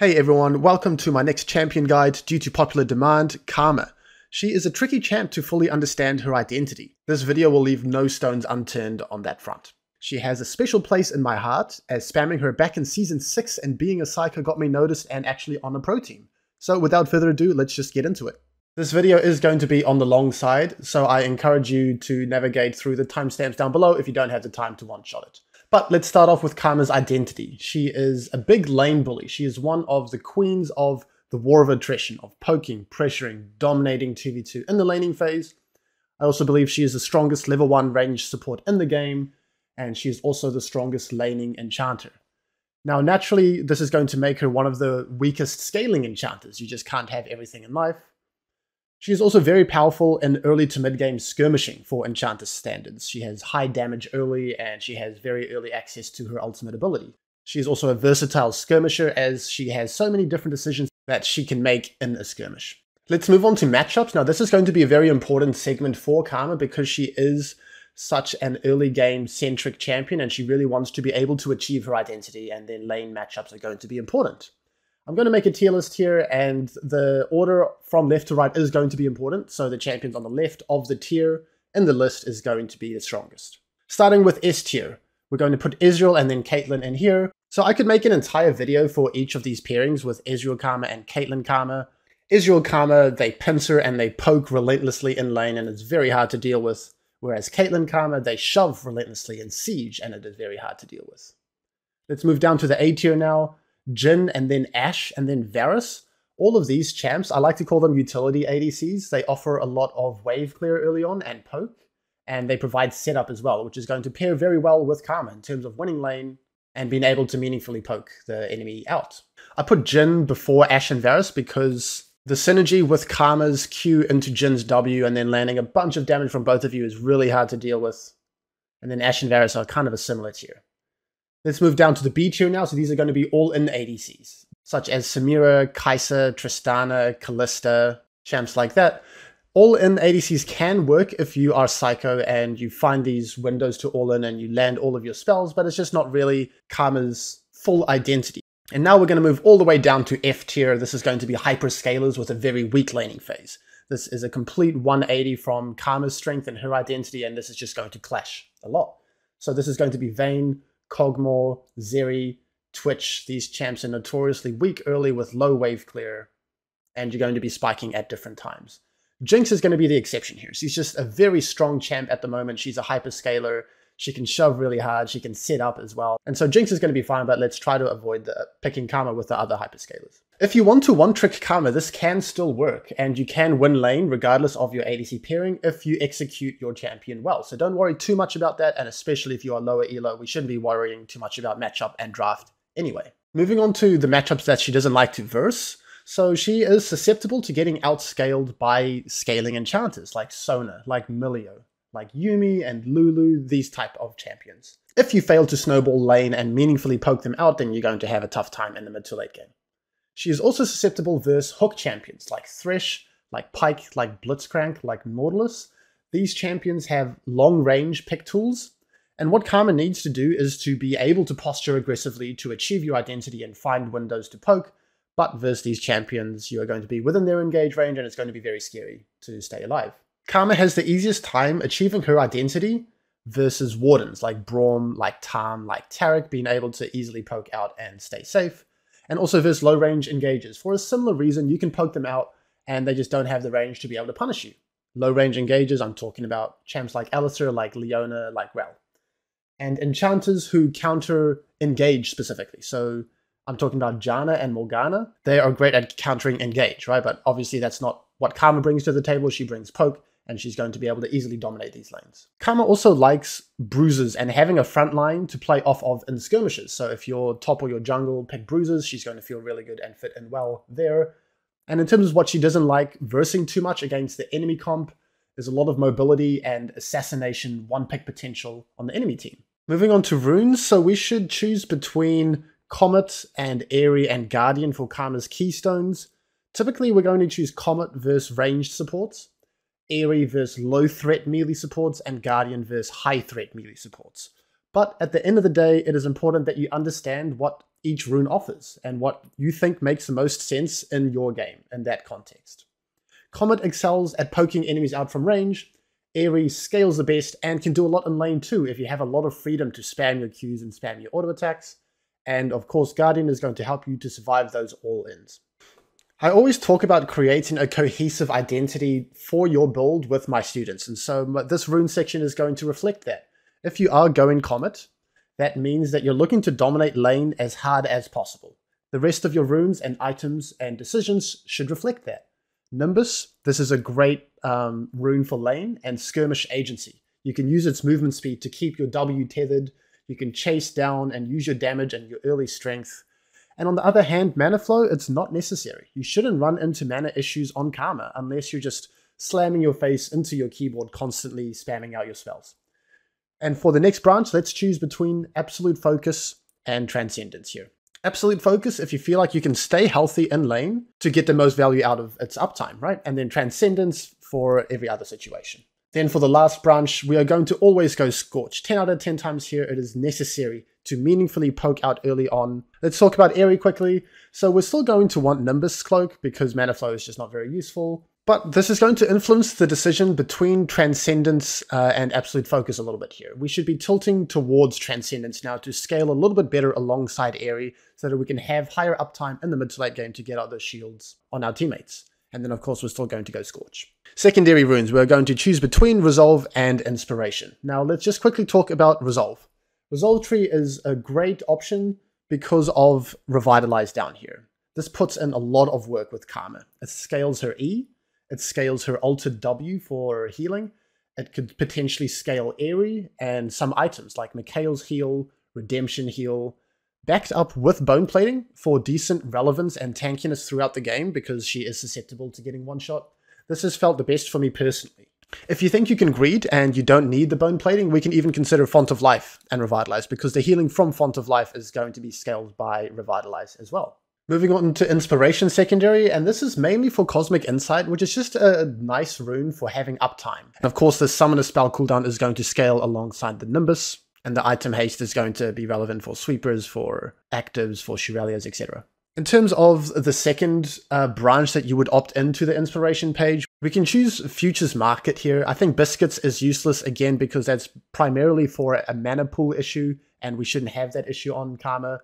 Hey everyone, welcome to my next champion guide due to popular demand, Karma. She is a tricky champ to fully understand her identity. This video will leave no stones unturned on that front. She has a special place in my heart, as spamming her back in Season 6 and being a psycho got me noticed and actually on a pro team. So without further ado, let's just get into it. This video is going to be on the long side, so I encourage you to navigate through the timestamps down below if you don't have the time to one-shot it. But let's start off with Karma's identity. She is a big lane bully. She is one of the queens of the war of attrition, of poking, pressuring, dominating 2v2 in the laning phase. I also believe she is the strongest level 1 range support in the game, and she is also the strongest laning enchanter. Now, naturally, this is going to make her one of the weakest scaling enchanters. You just can't have everything in life. She is also very powerful in early to mid-game skirmishing for Enchanter standards. She has high damage early, and she has very early access to her ultimate ability. She is also a versatile skirmisher, as she has so many different decisions that she can make in a skirmish. Let's move on to matchups. Now, this is going to be a very important segment for Karma because she is such an early game centric champion, and she really wants to be able to achieve her identity, and then lane matchups are going to be important. I'm going to make a tier list here, and the order from left to right is going to be important, so the champions on the left of the tier in the list is going to be the strongest. Starting with S tier, we're going to put Ezreal and then Caitlyn in here. So I could make an entire video for each of these pairings with Ezreal Karma and Caitlyn Karma. Ezreal Karma, they pincer and they poke relentlessly in lane, and it's very hard to deal with, whereas Caitlyn Karma, they shove relentlessly in siege, and it is very hard to deal with. Let's move down to the A tier now. Jhin and then Ashe and then Varus. All of these champs, I like to call them utility ADCs. They offer a lot of wave clear early on and poke, and they provide setup as well, which is going to pair very well with Karma in terms of winning lane and being able to meaningfully poke the enemy out. I put Jhin before Ashe and Varus because the synergy with Karma's Q into Jin's W and then landing a bunch of damage from both of you is really hard to deal with. And then Ashe and Varus are kind of a similar tier. Let's move down to the B tier now. So these are going to be all-in ADCs, such as Samira, Kai'Sa, Tristana, Kalista, champs like that. All-in ADCs can work if you are psycho and you find these windows to all-in and you land all of your spells, but it's just not really Karma's full identity. And now we're going to move all the way down to F tier. This is going to be hyperscalers with a very weak laning phase. This is a complete 180 from Karma's strength and her identity, and this is just going to clash a lot. So this is going to be Vayne, Kog'Maw, Zeri, Twitch. These champs are notoriously weak early with low wave clear, and you're going to be spiking at different times. Jinx is going to be the exception here. She's just a very strong champ at the moment. She's a hyperscaler. She can shove really hard. She can set up as well. And so Jinx is going to be fine, but let's try to avoid picking Karma with the other hyperscalers. If you want to one-trick Karma, this can still work, and you can win lane regardless of your ADC pairing if you execute your champion well. So don't worry too much about that, and especially if you are lower elo, we shouldn't be worrying too much about matchup and draft anyway. Moving on to the matchups that she doesn't like to verse. So she is susceptible to getting outscaled by scaling enchanters like Sona, like Milio, like Yuumi and Lulu, these type of champions. If you fail to snowball lane and meaningfully poke them out, then you're going to have a tough time in the mid to late game. She is also susceptible versus hook champions like Thresh, like Pyke, like Blitzcrank, like Nautilus. These champions have long range pick tools, and what Karma needs to do is to be able to posture aggressively to achieve your identity and find windows to poke, but versus these champions, you are going to be within their engage range, and it's going to be very scary to stay alive. Karma has the easiest time achieving her identity versus wardens like Braum, like Tahm, like Taric, being able to easily poke out and stay safe. And also versus low range engagers. For a similar reason, you can poke them out and they just don't have the range to be able to punish you. Low range engagers, I'm talking about champs like Alistar, like Leona, like Rell. And enchanters who counter engage specifically. So I'm talking about Janna and Morgana. They are great at countering engage, right? But obviously that's not what Karma brings to the table. She brings poke, and she's going to be able to easily dominate these lanes. Karma also likes bruises and having a front line to play off of in skirmishes. So if your top or your jungle pick bruises, she's going to feel really good and fit in well there. And in terms of what she doesn't like versing too much against the enemy comp, there's a lot of mobility and assassination one-pick potential on the enemy team. Moving on to runes, so we should choose between Comet and Aerie and Guardian for Karma's keystones. Typically, we're going to choose Comet versus ranged supports, Aerie versus low threat melee supports, and Guardian versus high threat melee supports. But at the end of the day, it is important that you understand what each rune offers and what you think makes the most sense in your game in that context. Comet excels at poking enemies out from range. Airy scales the best and can do a lot in lane too if you have a lot of freedom to spam your Qs and spam your auto attacks. And of course, Guardian is going to help you to survive those all-ins. I always talk about creating a cohesive identity for your build with my students, and so this rune section is going to reflect that. If you are going Comet, that means that you're looking to dominate lane as hard as possible. The rest of your runes and items and decisions should reflect that. Nimbus, this is a great rune for lane and skirmish agency. You can use its movement speed to keep your W tethered, you can chase down and use your damage and your early strength. And on the other hand, mana flow, it's not necessary. You shouldn't run into mana issues on Karma unless you're just slamming your face into your keyboard, constantly spamming out your spells. And for the next branch, let's choose between Absolute Focus and Transcendence here. Absolute Focus, if you feel like you can stay healthy in lane to get the most value out of its uptime, right? And then Transcendence for every other situation. Then for the last branch, we are going to always go Scorch. 10 out of 10 times here, it is necessary to meaningfully poke out early on. Let's talk about Airy quickly. So we're still going to want Nimbus Cloak because mana flow is just not very useful. But this is going to influence the decision between Transcendence and Absolute Focus a little bit here. We should be tilting towards Transcendence now to scale a little bit better alongside Airy so that we can have higher uptime in the mid to late game to get out those shields on our teammates. And then of course we're still going to go Scorch. Secondary runes, we're going to choose between Resolve and Inspiration. Now let's just quickly talk about Resolve. Resolve Tree is a great option because of Revitalize down here. This puts in a lot of work with Karma. It scales her E, it scales her altered W for healing, it could potentially scale Airy and some items like Mikhail's Heal, Redemption Heal, backed up with Bone Plating for decent relevance and tankiness throughout the game because she is susceptible to getting one shot. This has felt the best for me personally. If you think you can greed and you don't need the Bone Plating, we can even consider Font of Life and Revitalize because the healing from Font of Life is going to be scaled by Revitalize as well. Moving on to Inspiration Secondary, and this is mainly for Cosmic Insight, which is just a nice rune for having uptime. And of course, the Summoner spell cooldown is going to scale alongside the Nimbus, and the item haste is going to be relevant for sweepers, for actives, for Shurelias, etc. In terms of the second branch that you would opt into the Inspiration page, we can choose Futures Market here. I think Biscuits is useless again because that's primarily for a mana pool issue, and we shouldn't have that issue on Karma.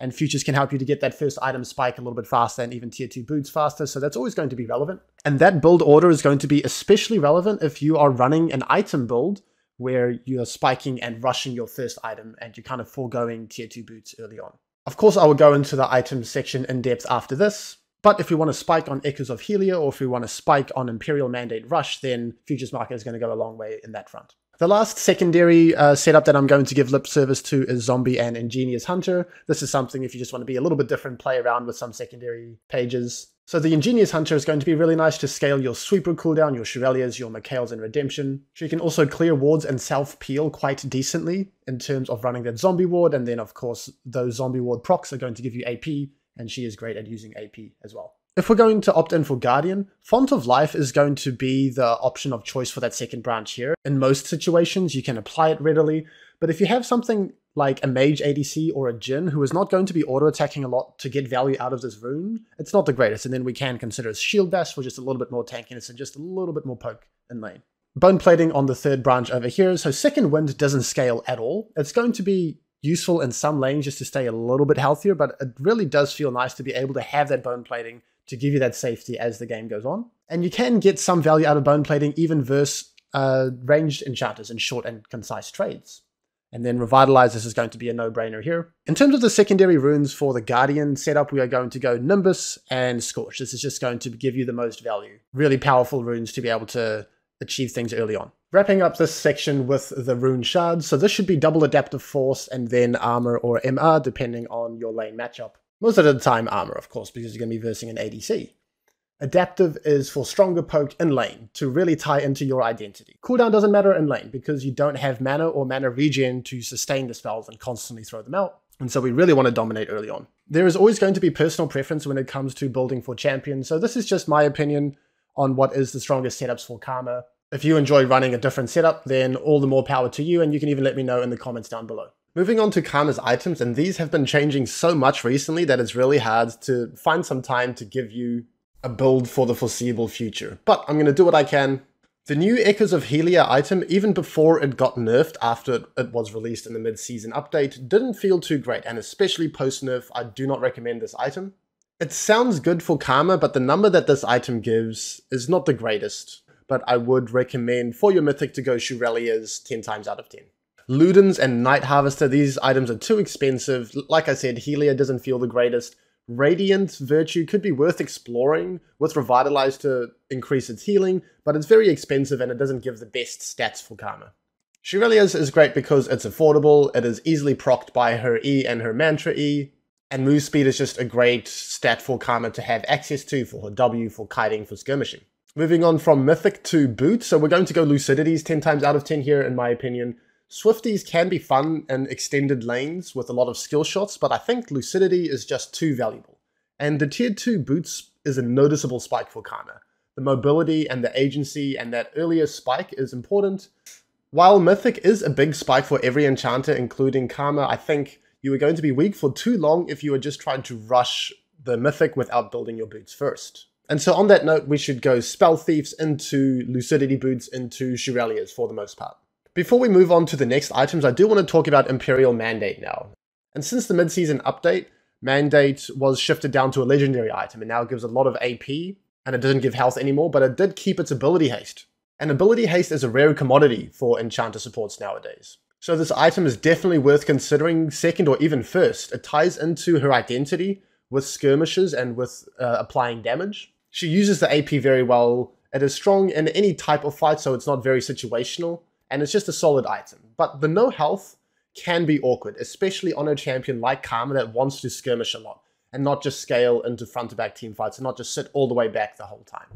And Futures can help you to get that first item spike a little bit faster and even tier 2 boots faster, so that's always going to be relevant. And that build order is going to be especially relevant if you are running an item build where you're spiking and rushing your first item and you're kind of foregoing tier 2 boots early on. Of course, I will go into the items section in depth after this, but if we want to spike on Echoes of Helia or if we want to spike on Imperial Mandate Rush, then Futures Market is going to go a long way in that front. The last secondary setup that I'm going to give lip service to is Zombie and Ingenious Hunter. This is something if you just want to be a little bit different, play around with some secondary pages. So the Ingenious Hunter is going to be really nice to scale your sweeper cooldown, your Shurelias, your Mikhails and Redemption. She can also clear wards and self-peel quite decently in terms of running that zombie ward, and then of course those zombie ward procs are going to give you AP, and she is great at using AP as well. If we're going to opt in for Guardian, Font of Life is going to be the option of choice for that second branch here. In most situations, you can apply it readily, but if you have something like a Mage ADC or a Jhin who is not going to be auto-attacking a lot to get value out of this rune, it's not the greatest, and then we can consider Shield Bash for just a little bit more tankiness and just a little bit more poke in lane. Bone Plating on the third branch over here, so Second Wind doesn't scale at all. It's going to be useful in some lanes just to stay a little bit healthier, but it really does feel nice to be able to have that Bone Plating to give you that safety as the game goes on. And you can get some value out of Bone Plating even versus ranged enchanters in short and concise trades. And then Revitalize, this is going to be a no-brainer here. In terms of the secondary runes for the Guardian setup, we are going to go Nimbus and Scorch. This is just going to give you the most value. Really powerful runes to be able to achieve things early on. Wrapping up this section with the rune shards. So this should be double adaptive force and then armor or MR depending on your lane matchup. Most of the time armor, of course, because you're going to be versing an ADC. Adaptive is for stronger poke in lane to really tie into your identity. Cooldown doesn't matter in lane because you don't have mana or mana regen to sustain the spells and constantly throw them out. And so we really want to dominate early on. There is always going to be personal preference when it comes to building for champions. So this is just my opinion on what is the strongest setups for Karma. If you enjoy running a different setup, then all the more power to you, and you can even let me know in the comments down below. Moving on to Karma's items, and these have been changing so much recently that it's really hard to find some time to give you a build for the foreseeable future. But I'm going to do what I can. The new Echoes of Helia item, even before it got nerfed after it was released in the mid-season update, didn't feel too great, and especially post-nerf, I do not recommend this item. It sounds good for Karma, but the number that this item gives is not the greatest, but I would recommend for your Mythic to go Shurelya's 10 times out of 10. Ludens and Night Harvester, these items are too expensive. Like I said, Helia doesn't feel the greatest. Radiant Virtue could be worth exploring with Revitalize to increase its healing, but it's very expensive and it doesn't give the best stats for Karma. Shurelya's is great because it's affordable, it is easily procced by her E and her Mantra E, and move speed is just a great stat for Karma to have access to for her W, for kiting, for skirmishing. Moving on from Mythic to Boot, so we're going to go Lucidity's 10 times out of 10 here in my opinion. Swifties can be fun in extended lanes with a lot of skill shots, but I think Lucidity is just too valuable. And the tier 2 boots is a noticeable spike for Karma. The mobility and the agency and that earlier spike is important. While Mythic is a big spike for every enchanter, including Karma, I think you are going to be weak for too long if you are just trying to rush the Mythic without building your boots first. And so on that note, we should go Spell Thieves into Lucidity boots into Shurelya's for the most part. Before we move on to the next items, I do want to talk about Imperial Mandate now. And since the mid-season update, Mandate was shifted down to a legendary item and now gives a lot of AP, and it doesn't give health anymore, but it did keep its ability haste. And ability haste is a rare commodity for enchanter supports nowadays. So this item is definitely worth considering second or even first. It ties into her identity with skirmishes and with applying damage. She uses the AP very well. It is strong in any type of fight, so it's not very situational. And it's just a solid item. But the no health can be awkward, especially on a champion like Karma that wants to skirmish a lot and not just scale into front-to-back team fights and not just sit all the way back the whole time.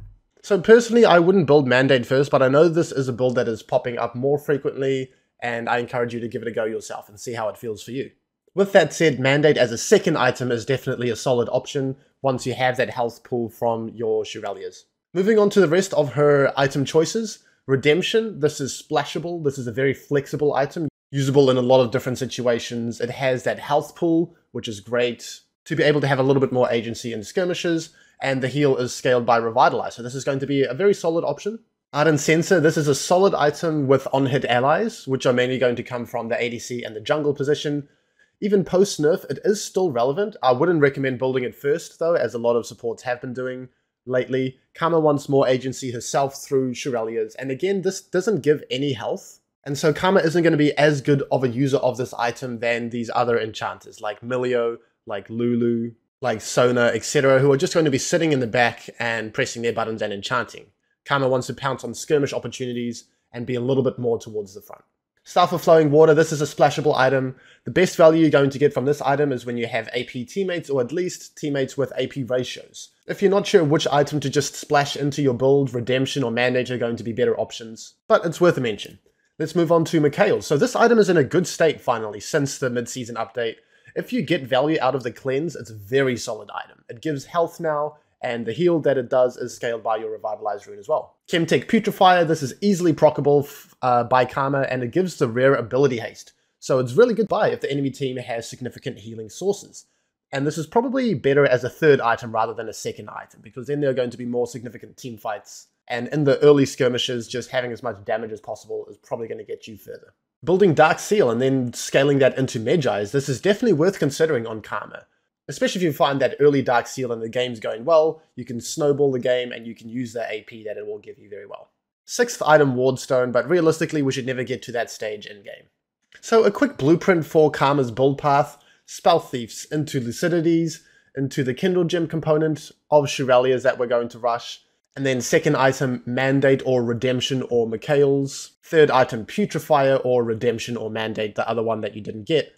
So personally, I wouldn't build Mandate first, but I know this is a build that is popping up more frequently, and I encourage you to give it a go yourself and see how it feels for you. With that said, Mandate as a second item is definitely a solid option once you have that health pool from your Shurelya's. Moving on to the rest of her item choices. Redemption, this is splashable, this is a very flexible item, usable in a lot of different situations. It has that health pool, which is great to be able to have a little bit more agency in skirmishes, and the heal is scaled by Revitalize, so this is going to be a very solid option. Ardent Censer, this is a solid item with on-hit allies, which are mainly going to come from the ADC and the jungle position. Even post-nerf, it is still relevant. I wouldn't recommend building it first, though, as a lot of supports have been doing lately. Karma wants more agency herself through Shurelya's, and again, this doesn't give any health, and so Karma isn't going to be as good of a user of this item than these other enchanters, like Milio, like Lulu, like Sona, etc., who are just going to be sitting in the back and pressing their buttons and enchanting. Karma wants to pounce on skirmish opportunities and be a little bit more towards the front. Staff of Flowing Water, this is a splashable item. The best value you're going to get from this item is when you have AP teammates, or at least teammates with AP ratios. If you're not sure which item to just splash into your build, Redemption or Mandate are going to be better options, but it's worth a mention. Let's move on to Mikael. So this item is in a good state finally, since the mid-season update. If you get value out of the cleanse, it's a very solid item. It gives health now, and the heal that it does is scaled by your Revitalize rune as well. Chemtech Putrefier, this is easily proccable by Karma, and it gives the rare ability haste. So it's really good buy if the enemy team has significant healing sources. And this is probably better as a third item rather than a second item, because then there are going to be more significant team fights. And in the early skirmishes, just having as much damage as possible is probably going to get you further. Building Dark Seal and then scaling that into Magi's, this is definitely worth considering on Karma. Especially if you find that early Dark Seal and the game's going well, you can snowball the game and you can use the AP that it will give you very well. Sixth item, Wardstone, but realistically we should never get to that stage in-game. So a quick blueprint for Karma's build path: Spell Thieves into Lucidity's, into the Kindle Gem component of Shurelya's that we're going to rush, and then second item, Mandate or Redemption or Mikael's, third item, Putrefier or Redemption or Mandate, the other one that you didn't get,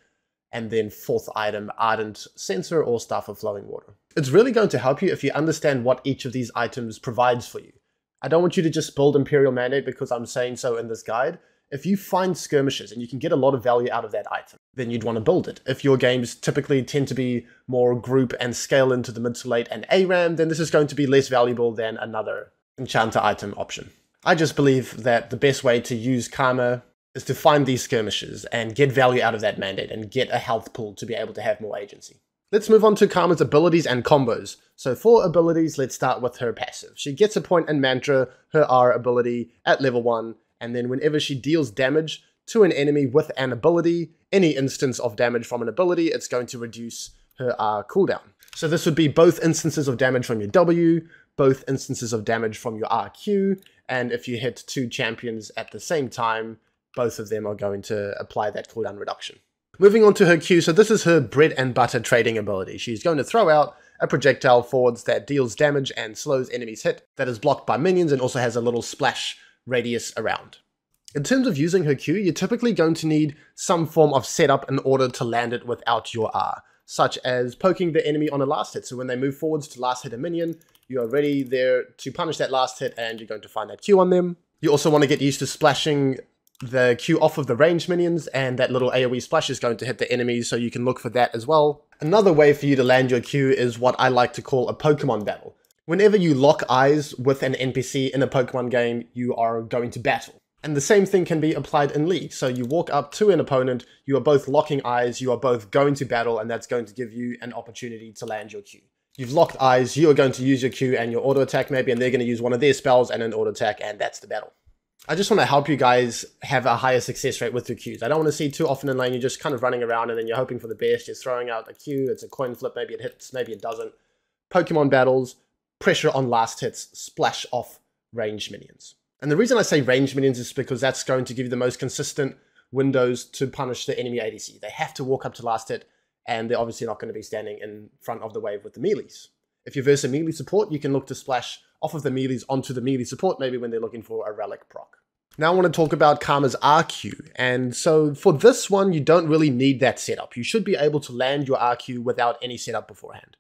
and then fourth item, Ardent Censer or Staff of Flowing Water. It's really going to help you if you understand what each of these items provides for you. I don't want you to just build Imperial Mandate because I'm saying so in this guide. If you find skirmishes and you can get a lot of value out of that item, then you'd want to build it. If your games typically tend to be more group and scale into the mid to late and ARAM, then this is going to be less valuable than another enchanter item option. I just believe that the best way to use Karma is to find these skirmishes and get value out of that mandate and get a health pool to be able to have more agency. Let's move on to Karma's abilities and combos. So for abilities, let's start with her passive. She gets a point in Mantra, her R ability, at level 1, and then whenever she deals damage to an enemy with an ability, any instance of damage from an ability, it's going to reduce her R cooldown. So this would be both instances of damage from your W, both instances of damage from your RQ, and if you hit 2 champions at the same time, both of them are going to apply that cooldown reduction. Moving on to her Q, so this is her bread and butter trading ability. She's going to throw out a projectile forwards that deals damage and slows enemies hit, that is blocked by minions and also has a little splash radius around. In terms of using her Q, you're typically going to need some form of setup in order to land it without your R, such as poking the enemy on a last hit. So when they move forwards to last hit a minion, you are ready there to punish that last hit and you're going to find that Q on them. You also want to get used to splashing the Q off of the ranged minions, and that little AoE splash is going to hit the enemies, so you can look for that as well. Another way for you to land your Q is what I like to call a Pokemon battle. Whenever you lock eyes with an NPC in a Pokemon game, you are going to battle. And the same thing can be applied in League. So you walk up to an opponent, you are both locking eyes, you are both going to battle, and that's going to give you an opportunity to land your Q. You've locked eyes, you are going to use your Q and your auto attack maybe, and they're going to use one of their spells and an auto attack, and that's the battle. I just want to help you guys have a higher success rate with your Qs. I don't want to see too often in lane you're just kind of running around and then you're hoping for the best. You're throwing out a Q, it's a coin flip, maybe it hits, maybe it doesn't. Pokemon battles, pressure on last hits, splash off ranged minions. And the reason I say ranged minions is because that's going to give you the most consistent windows to punish the enemy ADC. They have to walk up to last hit, and they're obviously not going to be standing in front of the wave with the melees. If you're versus a melee support, you can look to splash off of the melees onto the melee support, maybe when they're looking for a relic proc. Now I want to talk about Karma's RQ, and so for this one, you don't really need that setup. You should be able to land your RQ without any setup beforehand.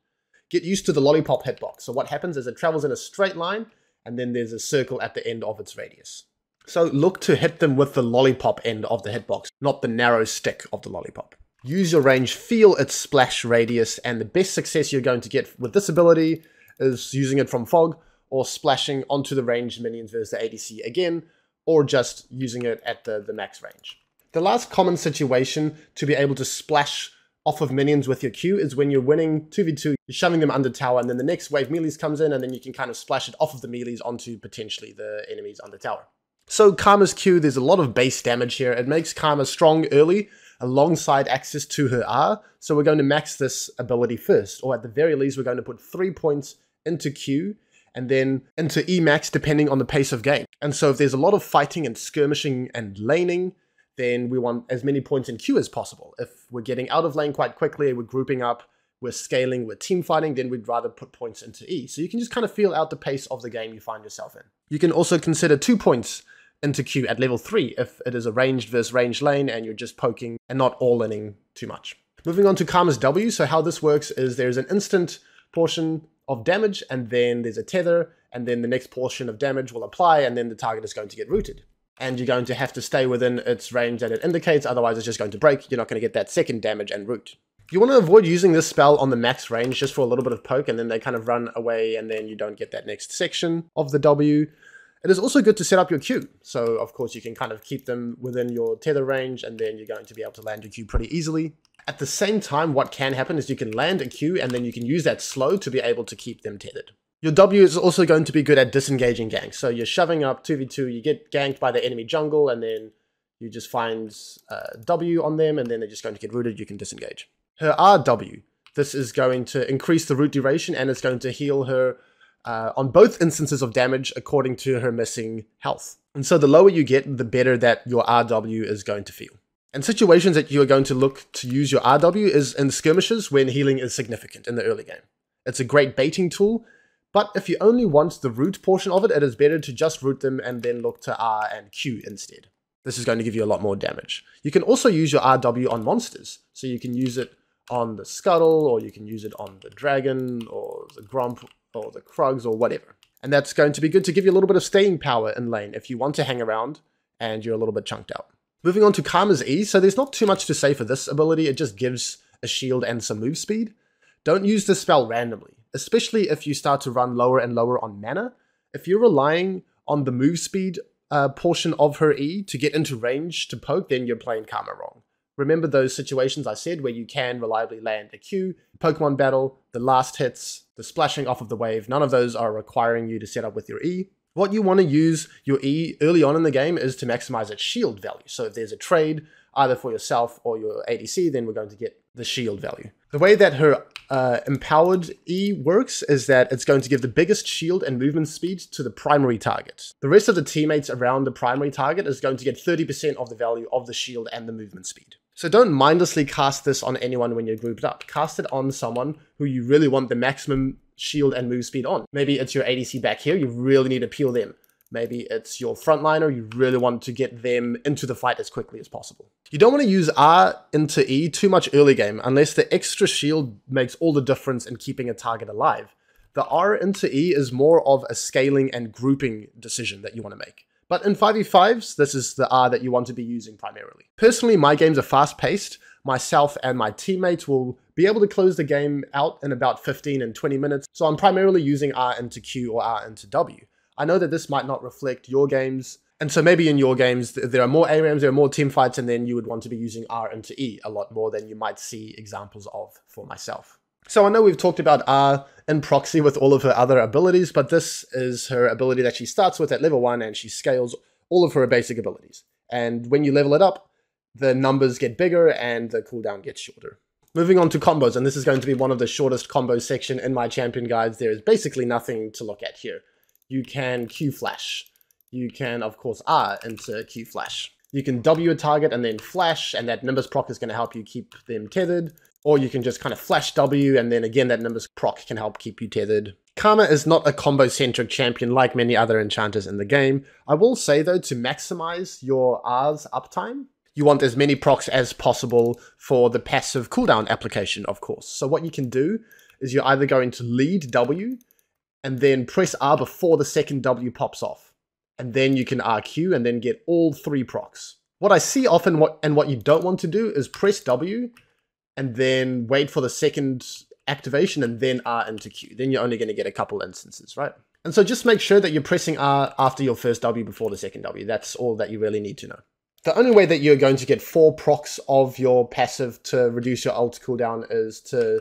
Get used to the lollipop hitbox. So what happens is it travels in a straight line, and then there's a circle at the end of its radius. So look to hit them with the lollipop end of the hitbox, not the narrow stick of the lollipop. Use your range, feel its splash radius, and the best success you're going to get with this ability is using it from Fog, or splashing onto the ranged minions versus the ADC again, or just using it at the max range. The last common situation to be able to splash off of minions with your Q is when you're winning 2v2, you're shoving them under tower, and then the next wave melees comes in, and then you can kind of splash it off of the melees onto potentially the enemies under tower. So Karma's Q, there's a lot of base damage here. It makes Karma strong early, alongside access to her R, so we're going to max this ability first, or at the very least, we're going to put 3 points into Q, and then into Emax depending on the pace of game. And so if there's a lot of fighting and skirmishing and laning, then we want as many points in Q as possible. If we're getting out of lane quite quickly, we're grouping up, we're scaling, we're team fighting, then we'd rather put points into E. So you can just kind of feel out the pace of the game you find yourself in. You can also consider 2 points into Q at level 3 if it is a ranged versus ranged lane and you're just poking and not all-inning too much. Moving on to Karma's W, so how this works is there's an instant portion of damage, and then there's a tether, and then the next portion of damage will apply, and then the target is going to get rooted. And you're going to have to stay within its range that it indicates, otherwise it's just going to break. You're not going to get that second damage and root. You want to avoid using this spell on the max range just for a little bit of poke, and then they kind of run away, and then you don't get that next section of the W. It is also good to set up your Q. So of course you can kind of keep them within your tether range, and then you're going to be able to land your Q pretty easily. At the same time, what can happen is you can land a Q and then you can use that slow to be able to keep them tethered. Your W is also going to be good at disengaging ganks. So you're shoving up 2v2, you get ganked by the enemy jungle, and then you just find W on them, and then they're just going to get rooted, you can disengage. Her RW, this is going to increase the root duration, and it's going to heal her on both instances of damage according to her missing health. And so the lower you get, the better that your RW is going to feel. And situations that you are going to look to use your RW is in skirmishes when healing is significant in the early game. It's a great baiting tool, but if you only want the root portion of it, it is better to just root them and then look to R and Q instead. This is going to give you a lot more damage. You can also use your RW on monsters, so you can use it on the Scuttle, or you can use it on the Dragon, or the Gromp, or the Krugs, or whatever. And that's going to be good to give you a little bit of staying power in lane if you want to hang around and you're a little bit chunked out. Moving on to Karma's E, so there's not too much to say for this ability, it just gives a shield and some move speed. Don't use this spell randomly, especially if you start to run lower and lower on mana. If you're relying on the move speed portion of her E to get into range to poke, then you're playing Karma wrong. Remember those situations I said where you can reliably land a Q, Pokemon battle, the last hits, the splashing off of the wave, none of those are requiring you to set up with your E. What you want to use your E early on in the game is to maximize its shield value. So if there's a trade, either for yourself or your ADC, then we're going to get the shield value. The way that her empowered E works is that it's going to give the biggest shield and movement speed to the primary target. The rest of the teammates around the primary target is going to get 30% of the value of the shield and the movement speed. So don't mindlessly cast this on anyone when you're grouped up. Cast it on someone who you really want the maximum shield and move speed on. Maybe it's your ADC back here, you really need to peel them. Maybe it's your frontliner, you really want to get them into the fight as quickly as possible. You don't want to use R into E too much early game unless the extra shield makes all the difference in keeping a target alive. The R into E is more of a scaling and grouping decision that you want to make. But in 5v5s, this is the R that you want to be using primarily. Personally, my games are fast-paced. Myself and my teammates will be able to close the game out in about 15 and 20 minutes, so I'm primarily using R into Q or R into W. I know that this might not reflect your games, and so maybe in your games there are more ARAMs, there are more team fights, and then you would want to be using R into E a lot more than you might see examples of for myself. So I know we've talked about R in proxy with all of her other abilities, but this is her ability that she starts with at level 1 and she scales all of her basic abilities. And when you level it up, the numbers get bigger and the cooldown gets shorter. Moving on to combos, and this is going to be one of the shortest combo section in my champion guides. There is basically nothing to look at here. You can Q flash. You can, of course, R into Q flash. You can W a target and then flash, and that Nimbus proc is going to help you keep them tethered. Or you can just kind of flash W, and then again that Nimbus proc can help keep you tethered. Karma is not a combo-centric champion like many other enchanters in the game. I will say though, to maximize your R's uptime, you want as many procs as possible for the passive cooldown application, of course. So what you can do is you're either going to lead W, and then press R before the second W pops off. And then you can RQ and then get all 3 procs. What I see often, what you don't want to do is press W, and then wait for the second activation and then R into Q. Then you're only going to get a couple instances, right? And so just make sure that you're pressing R after your first W before the second W. That's all that you really need to know. The only way that you're going to get 4 procs of your passive to reduce your ult cooldown is to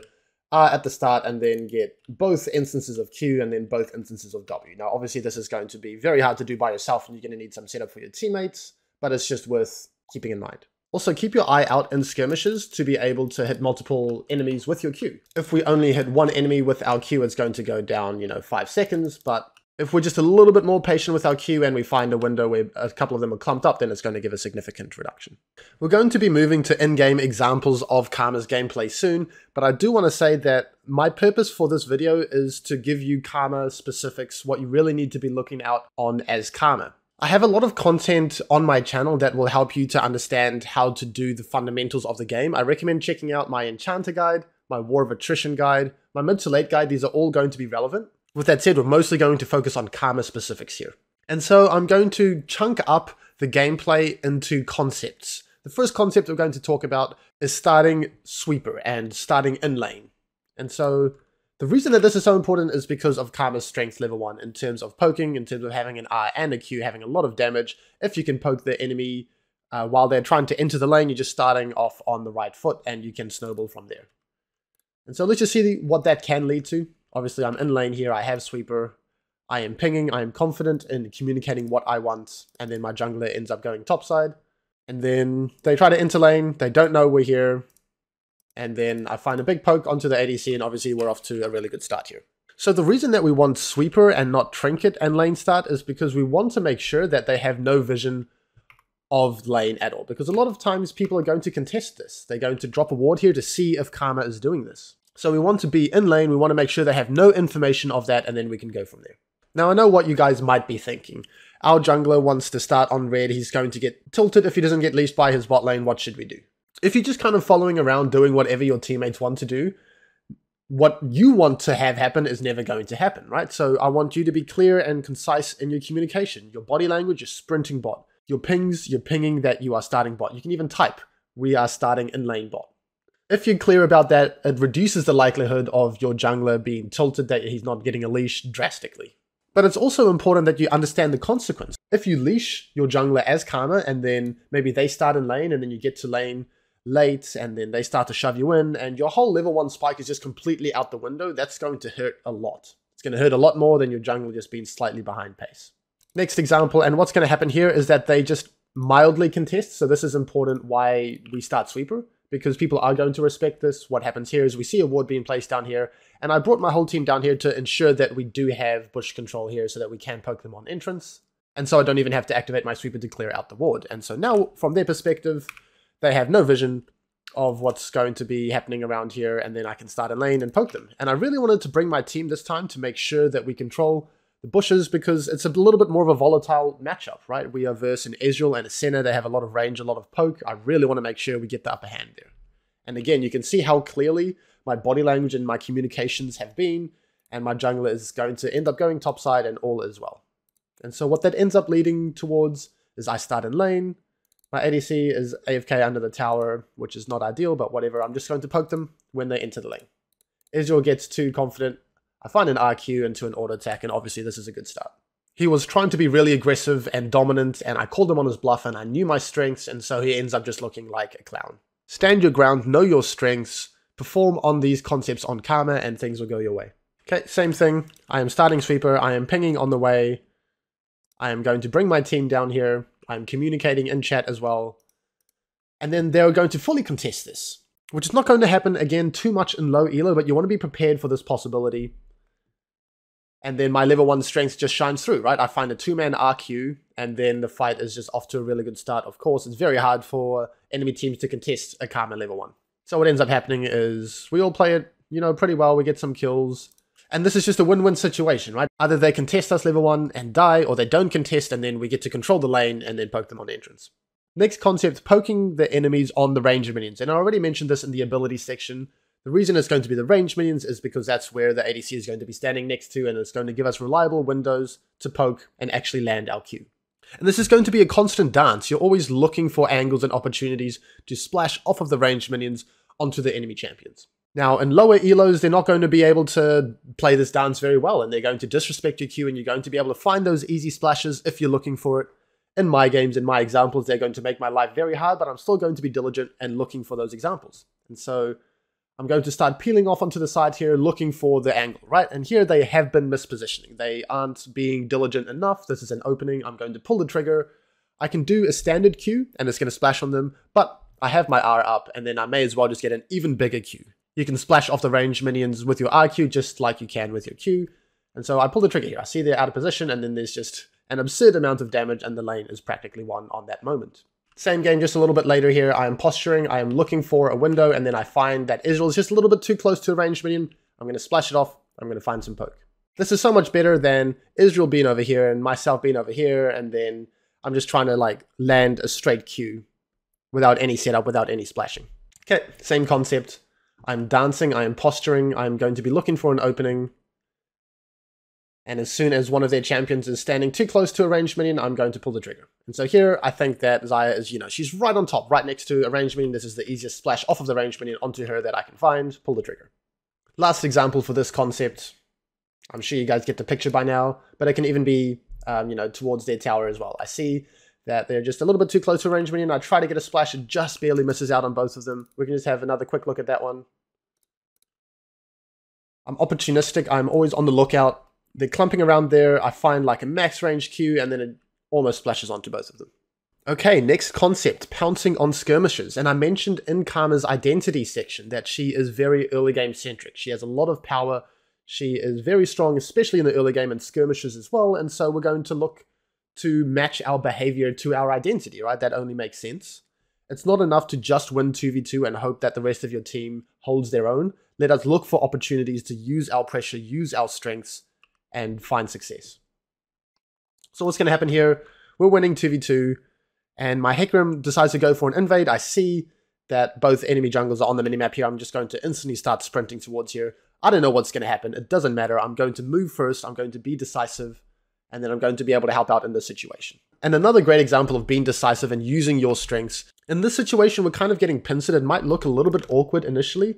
R at the start and then get both instances of Q and then both instances of W. Now, obviously this is going to be very hard to do by yourself and you're going to need some setup for your teammates, but it's just worth keeping in mind. Also, keep your eye out in skirmishes to be able to hit multiple enemies with your Q. If we only hit one enemy with our Q, it's going to go down, 5 seconds, but if we're just a little bit more patient with our Q and we find a window where a couple of them are clumped up, then it's going to give a significant reduction. We're going to be moving to in-game examples of Karma's gameplay soon, but I do want to say that my purpose for this video is to give you Karma specifics, what you really need to be looking out on as Karma. I have a lot of content on my channel that will help you to understand how to do the fundamentals of the game. I recommend checking out my Enchanter guide, my War of Attrition guide, my mid to late guide. These are all going to be relevant. With that said, we're mostly going to focus on Karma specifics here. And so I'm going to chunk up the gameplay into concepts. The first concept we're going to talk about is starting sweeper and starting in lane. And so the reason that this is so important is because of Karma's strength level 1 in terms of poking, in terms of having an R and a Q, having a lot of damage. If you can poke the enemy while they're trying to enter the lane, you're just starting off on the right foot and you can snowball from there. And so let's just see what that can lead to. Obviously, I'm in lane here, I have sweeper, I am pinging, I am confident in communicating what I want, and then my jungler ends up going topside. And then they try to enter lane, they don't know we're here, and then I find a big poke onto the ADC, and obviously we're off to a really good start here. So the reason that we want sweeper and not trinket and lane start is because we want to make sure that they have no vision of lane at all. Because a lot of times people are going to contest this. They're going to drop a ward here to see if Karma is doing this. So we want to be in lane, we want to make sure they have no information of that, and then we can go from there. Now I know what you guys might be thinking. Our jungler wants to start on red, he's going to get tilted if he doesn't get leashed by his bot lane, what should we do? If you're just kind of following around doing whatever your teammates want to do, what you want to have happen is never going to happen, right? So I want you to be clear and concise in your communication. Your body language, your sprinting bot. Your pings, you're pinging that you are starting bot. You can even type, we are starting in lane bot. If you're clear about that, it reduces the likelihood of your jungler being tilted that he's not getting a leash drastically. But it's also important that you understand the consequence. If you leash your jungler as Karma, and then maybe they start in lane, and then you get to lane late, and then they start to shove you in, and your whole level 1 spike is just completely out the window, that's going to hurt a lot. It's going to hurt a lot more than your jungler just being slightly behind pace. Next example, and what's going to happen here is that they just mildly contest, so this is important why we start Sweeper, because people are going to respect this. What happens here is we see a ward being placed down here, and I brought my whole team down here to ensure that we do have bush control here so that we can poke them on entrance. And so I don't even have to activate my Sweeper to clear out the ward. And so now, from their perspective, they have no vision of what's going to be happening around here, and then I can start a lane and poke them. And I really wanted to bring my team this time to make sure that we control the bushes, because it's a little bit more of a volatile matchup, right? We are versus an Ezreal and a Senna. They have a lot of range, a lot of poke. I really want to make sure we get the upper hand there. And again, you can see how clearly my body language and my communications have been, and my jungler is going to end up going topside, and all is well. And so what that ends up leading towards is I start in lane. My ADC is AFK under the tower, which is not ideal, but whatever. I'm just going to poke them when they enter the lane. Ezreal gets too confident. I find an RQ into an auto attack, and obviously this is a good start. He was trying to be really aggressive and dominant, and I called him on his bluff, and I knew my strengths, and so he ends up just looking like a clown. Stand your ground, know your strengths, perform on these concepts on Karma, and things will go your way. Okay, same thing. I am starting Sweeper, I am pinging on the way. I am going to bring my team down here. I'm communicating in chat as well. And then they're going to fully contest this, which is not going to happen, again, too much in low elo, but you want to be prepared for this possibility. And then my level 1 strength just shines through, right? I find a 2-man RQ, and then the fight is just off to a really good start. Of course, it's very hard for enemy teams to contest a Karma level 1. So what ends up happening is we all play it, pretty well. We get some kills. And this is just a win-win situation, right? Either they contest us level 1 and die, or they don't contest, and then we get to control the lane and then poke them on entrance. Next concept, poking the enemies on the range minions. And I already mentioned this in the ability section. The reason it's going to be the range minions is because that's where the ADC is going to be standing next to, and it's going to give us reliable windows to poke and actually land our Q. And this is going to be a constant dance. You're always looking for angles and opportunities to splash off of the ranged minions onto the enemy champions. Now, in lower elos, they're not going to be able to play this dance very well, and they're going to disrespect your Q, and you're going to be able to find those easy splashes if you're looking for it. In my games, in my examples, they're going to make my life very hard, but I'm still going to be diligent and looking for those examples. And so I'm going to start peeling off onto the side here, looking for the angle, right? And here they have been mispositioning. They aren't being diligent enough. This is an opening. I'm going to pull the trigger. I can do a standard Q, and it's going to splash on them, but I have my R up, and then I may as well just get an even bigger Q. You can splash off the ranged minions with your RQ just like you can with your Q. And so I pull the trigger here. I see they're out of position, and then there's just an absurd amount of damage, and the lane is practically won on that moment. Same game, just a little bit later here. I am posturing, I am looking for a window, and then I find that Ezreal is just a little bit too close to a ranged minion. I'm going to splash it off. I'm going to find some poke. This is so much better than Ezreal being over here and myself being over here, and then I'm just trying to land a straight Q without any setup, without any splashing. Okay, same concept. I'm dancing, I am posturing, I'm going to be looking for an opening. And as soon as one of their champions is standing too close to a ranged minion, I'm going to pull the trigger. And so here, I think that Xayah is, she's right on top, right next to a ranged minion. This is the easiest splash off of the ranged minion onto her that I can find. Pull the trigger. Last example for this concept. I'm sure you guys get the picture by now, but it can even be, towards their tower as well. I see that they're just a little bit too close to a ranged minion. I try to get a splash, it just barely misses out on both of them. We can just have another quick look at that one. I'm opportunistic. I'm always on the lookout. They're clumping around there. I find a max range Q, and then it almost splashes onto both of them. Okay, next concept, pouncing on skirmishers. And I mentioned in Karma's identity section that she is very early game centric. She has a lot of power. She is very strong, especially in the early game and skirmishes as well. And so we're going to look to match our behavior to our identity, right? That only makes sense. It's not enough to just win 2v2 and hope that the rest of your team holds their own. Let us look for opportunities to use our pressure, use our strengths, and find success. So what's going to happen here? We're winning 2v2, and my Hecarim decides to go for an invade. I see that both enemy jungles are on the minimap here. I'm just going to instantly start sprinting towards here. I don't know what's going to happen. It doesn't matter. I'm going to move first. I'm going to be decisive, and then I'm going to be able to help out in this situation. And another great example of being decisive and using your strengths. In this situation, we're kind of getting pincered. It might look a little bit awkward initially.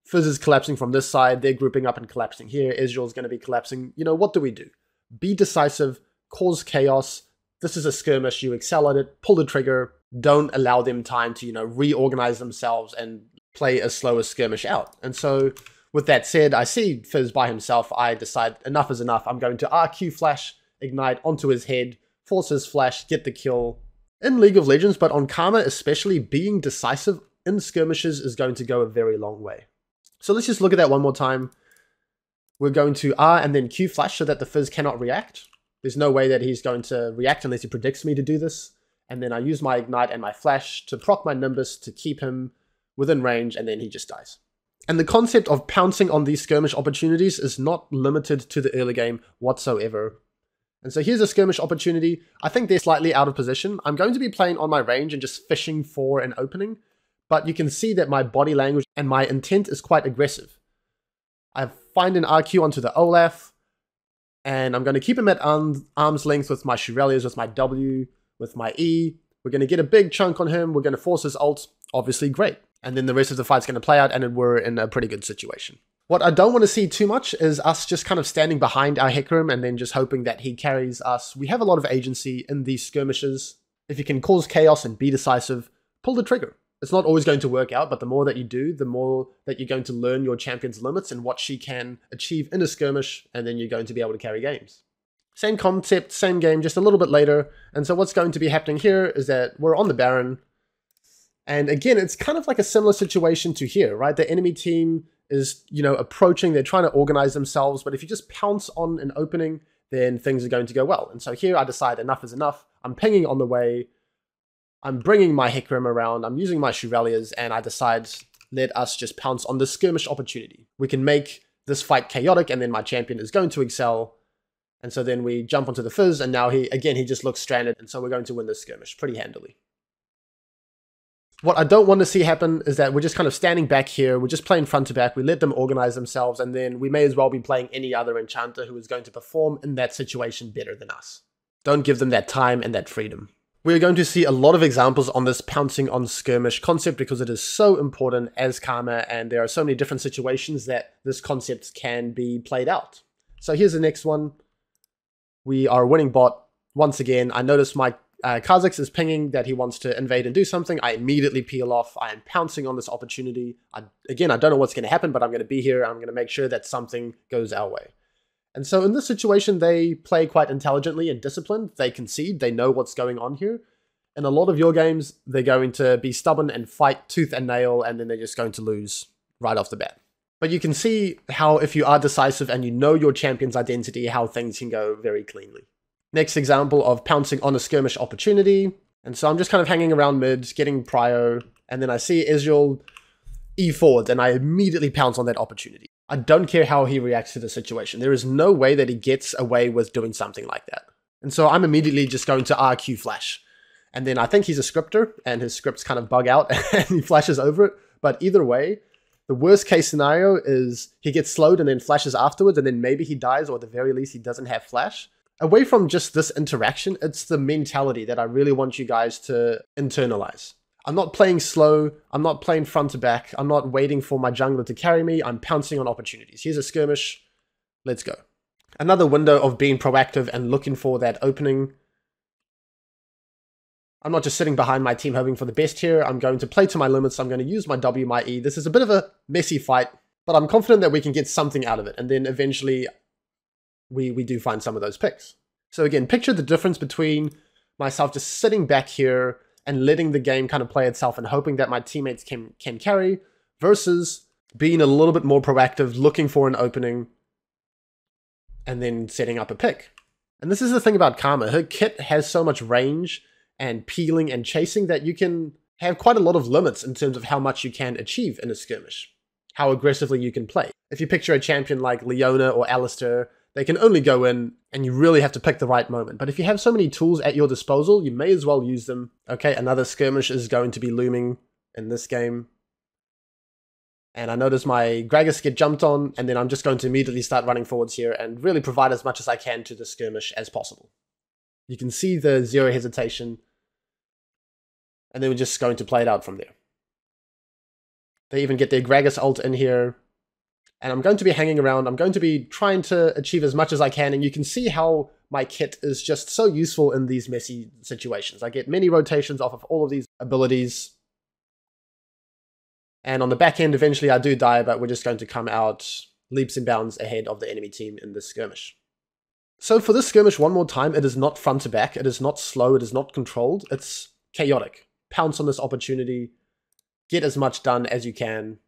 Fizz is collapsing from this side. They're grouping up and collapsing here. Ezreal is going to be collapsing. What do we do? be decisive, cause chaos. This is a skirmish, you excel at it, pull the trigger, don't allow them time to, reorganize themselves and play a slower skirmish out. And so with that said, I see Fizz by himself. I decide enough is enough. I'm going to RQ flash, ignite onto his head, force his flash, get the kill. In League of Legends, but on Karma especially, being decisive in skirmishes is going to go a very long way. So let's just look at that one more time. We're going to R and then Q flash so that the Fizz cannot react. There's no way that he's going to react unless he predicts me to do this. And then I use my ignite and my flash to proc my Nimbus to keep him within range, and then he just dies. And the concept of pouncing on these skirmish opportunities is not limited to the early game whatsoever. And so here's a skirmish opportunity. I think they're slightly out of position. I'm going to be playing on my range and just fishing for an opening, but you can see that my body language and my intent is quite aggressive. I find an RQ onto the Olaf, and I'm going to keep him at arm's length with my Shurelya's, with my W, with my E. We're going to get a big chunk on him. We're going to force his ult. Obviously, great. And then the rest of the fight's going to play out, and we're in a pretty good situation. What I don't want to see too much is us just kind of standing behind our Hecarim and then just hoping that he carries us. We have a lot of agency in these skirmishes. If you can cause chaos and be decisive, pull the trigger. It's not always going to work out, but the more that you do, the more that you're going to learn your champion's limits and what she can achieve in a skirmish, and then you're going to be able to carry games. Same concept, same game, just a little bit later. And so what's going to be happening here is that we're on the Baron. And again, it's kind of like a similar situation to here, right? The enemy team is, approaching, they're trying to organize themselves, but if you just pounce on an opening, then things are going to go well. And so here I decide enough is enough. I'm pinging on the way. I'm bringing my Hecarim around. I'm using my Shurelya's, and I decide, let us just pounce on this skirmish opportunity. We can make this fight chaotic, and then my champion is going to excel. And so then we jump onto the Fizz, and now he just looks stranded, and so we're going to win this skirmish pretty handily. What I don't want to see happen is that we're just kind of standing back here, we're just playing front to back, we let them organize themselves, and then we may as well be playing any other enchanter who is going to perform in that situation better than us. Don't give them that time and that freedom. We're going to see a lot of examples on this pouncing on skirmish concept because it is so important as Karma, and there are so many different situations that this concept can be played out. So here's the next one. We are winning bot. Once again, I notice my Kha'Zix is pinging that he wants to invade and do something. I immediately peel off. I am pouncing on this opportunity. I don't know what's going to happen, but I'm going to be here. I'm going to make sure that something goes our way. And so in this situation, they play quite intelligently and disciplined. They concede. They know what's going on here. In a lot of your games, they're going to be stubborn and fight tooth and nail, and then they're just going to lose right off the bat. But you can see how if you are decisive and you know your champion's identity, how things can go very cleanly. Next example of pouncing on a skirmish opportunity. And so I'm just kind of hanging around mid, getting prio, and then I see Ezreal E forward, and I immediately pounce on that opportunity. I don't care how he reacts to the situation. There is no way that he gets away with doing something like that. And so I'm immediately just going to RQ flash. And then I think he's a scripter, and his scripts kind of bug out, and he flashes over it. But either way, the worst case scenario is he gets slowed and then flashes afterwards, and then maybe he dies, or at the very least he doesn't have flash. Away from just this interaction, it's the mentality that I really want you guys to internalize. I'm not playing slow, I'm not playing front to back, I'm not waiting for my jungler to carry me, I'm pouncing on opportunities. Here's a skirmish, let's go. Another window of being proactive and looking for that opening. I'm not just sitting behind my team hoping for the best here, I'm going to play to my limits, I'm going to use my W, my E. This is a bit of a messy fight, but I'm confident that we can get something out of it, and then eventually we do find some of those picks. So again, picture the difference between myself just sitting back here and letting the game kind of play itself and hoping that my teammates can carry, versus being a little bit more proactive, looking for an opening, and then setting up a pick. And this is the thing about Karma. Her kit has so much range and peeling and chasing that you can have quite a lot of limits in terms of how much you can achieve in a skirmish, how aggressively you can play. If you picture a champion like Leona or Alistar, they can only go in, and you really have to pick the right moment. But if you have so many tools at your disposal, you may as well use them. Okay, another skirmish is going to be looming in this game. And I notice my Gragas get jumped on, and then I'm just going to immediately start running forwards here and really provide as much as I can to the skirmish as possible. You can see the zero hesitation, and then we're just going to play it out from there. They even get their Gragas ult in here, And I'm going to be hanging around. I'm going to be trying to achieve as much as I can. And you can see how my kit is just so useful in these messy situations. I get many rotations off of all of these abilities. And on the back end, eventually I do die, but we're just going to come out leaps and bounds ahead of the enemy team in this skirmish. So for this skirmish, one more time, it is not front to back. It is not slow. It is not controlled. It's chaotic. Pounce on this opportunity. Get as much done as you can.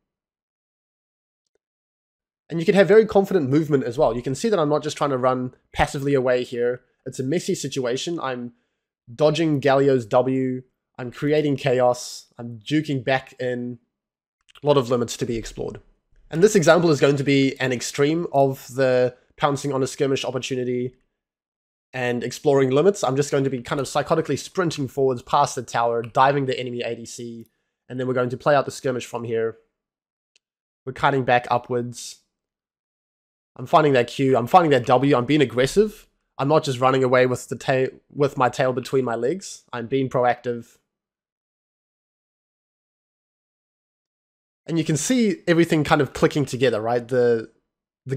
And you can have very confident movement as well. You can see that I'm not just trying to run passively away here. It's a messy situation. I'm dodging Galio's W. I'm creating chaos. I'm juking back in. A lot of limits to be explored. And this example is going to be an extreme of the pouncing on a skirmish opportunity and exploring limits. I'm just going to be kind of psychotically sprinting forwards past the tower, diving the enemy ADC, and then we're going to play out the skirmish from here. We're cutting back upwards. I'm finding that Q, I'm finding that W, I'm being aggressive. I'm not just running away with my tail between my legs. I'm being proactive. And you can see everything kind of clicking together, right? The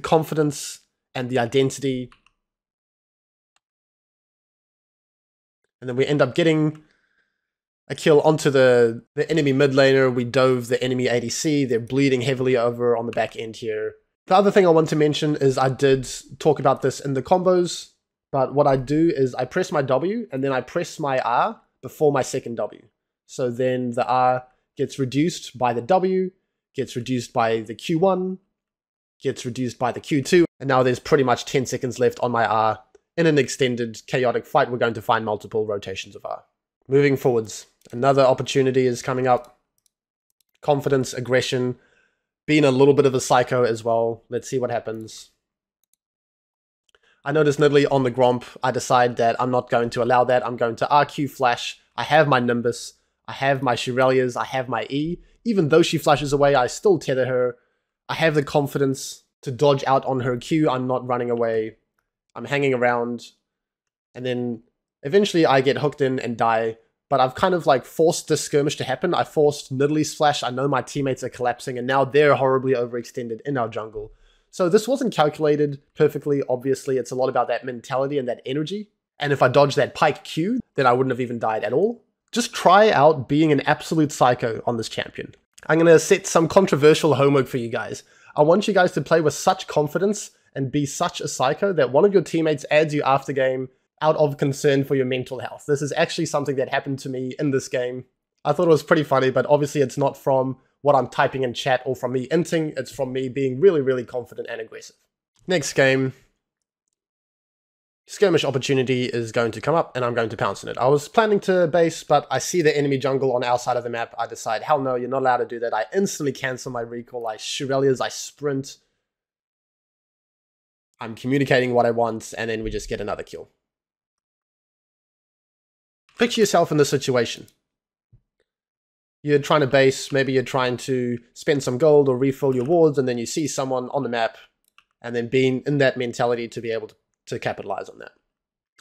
confidence and the identity. And then we end up getting a kill onto the enemy mid laner. We dove the enemy ADC. They're bleeding heavily over on the back end here. The other thing I want to mention is I did talk about this in the combos, but what I do is I press my W and then I press my R before my second W. So then the R gets reduced by the W, gets reduced by the Q1, gets reduced by the Q2, and now there's pretty much 10 seconds left on my R. In an extended chaotic fight, we're going to find multiple rotations of R. Moving forwards, another opportunity is coming up. Confidence, aggression, being a little bit of a psycho as well. Let's see what happens. I notice Nidalee on the Gromp. I decide that I'm not going to allow that. I'm going to RQ flash. I have my Nimbus. I have my Shurelya's. I have my E. Even though she flashes away, I still tether her. I have the confidence to dodge out on her Q. I'm not running away. I'm hanging around. And then eventually I get hooked in and die. But I've kind of like forced this skirmish to happen. I forced Nidalee's flash. I know my teammates are collapsing and now they're horribly overextended in our jungle. So this wasn't calculated perfectly. Obviously, it's a lot about that mentality and that energy. And if I dodged that Pyke Q, then I wouldn't have even died at all. Just try out being an absolute psycho on this champion. I'm going to set some controversial homework for you guys. I want you guys to play with such confidence and be such a psycho that one of your teammates adds you after game out of concern for your mental health. This is actually something that happened to me in this game. I thought it was pretty funny, but obviously it's not from what I'm typing in chat or from me inting. It's from me being really, really confident and aggressive. Next game. Skirmish opportunity is going to come up and I'm going to pounce on it. I was planning to base, but I see the enemy jungle on our side of the map. I decide, hell no, you're not allowed to do that. I instantly cancel my recall. I Shurelya's, I sprint. I'm communicating what I want, and then we just get another kill. Picture yourself in this situation. You're trying to base, maybe you're trying to spend some gold or refill your wards, and then you see someone on the map, and then being in that mentality to be able to capitalize on that.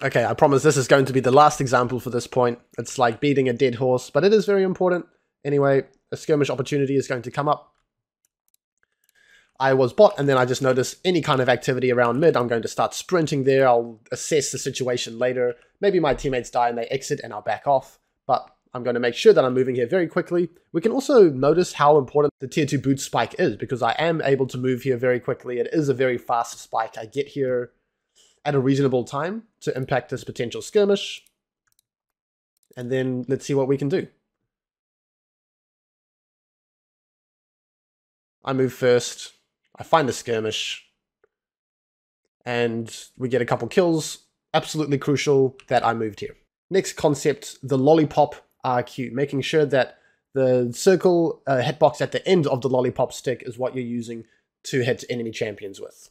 Okay, I promise this is going to be the last example for this point. It's like beating a dead horse, but it is very important. Anyway, a skirmish opportunity is going to come up. I was bot, and then I just notice any kind of activity around mid. I'm going to start sprinting there. I'll assess the situation later. Maybe my teammates die and they exit and I'll back off, but I'm going to make sure that I'm moving here very quickly. We can also notice how important the tier 2 boot spike is because I am able to move here very quickly. It is a very fast spike. I get here at a reasonable time to impact this potential skirmish. And then let's see what we can do. I move first. I find the skirmish. And we get a couple kills. Absolutely crucial that I moved here. Next concept, the lollipop RQ. Making sure that the circle hitbox at the end of the lollipop stick is what you're using to hit enemy champions with.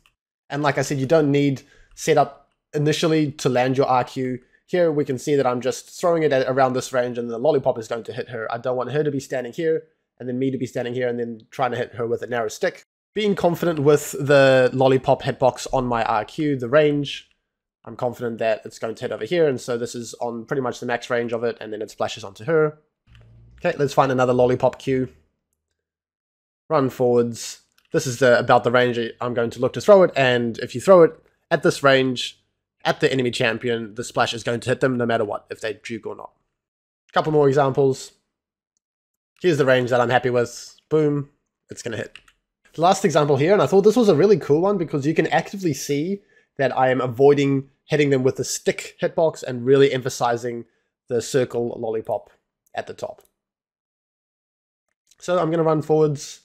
And like I said, you don't need setup initially to land your RQ. Here we can see that I'm just throwing it around this range and the lollipop is going to hit her. I don't want her to be standing here and then me to be standing here and then trying to hit her with a narrow stick. Being confident with the lollipop hitbox on my RQ, the range, I'm confident that it's going to hit over here, and so this is on pretty much the max range of it, and then it splashes onto her. Okay, let's find another lollipop Q. Run forwards. This is about the range I'm going to look to throw it, and if you throw it at this range, at the enemy champion, the splash is going to hit them no matter what, if they juke or not. A couple more examples. Here's the range that I'm happy with. Boom, it's going to hit. The last example here, and I thought this was a really cool one because you can actively see that I am avoiding hitting them with the stick hitbox and really emphasizing the circle lollipop at the top. So I'm going to run forwards,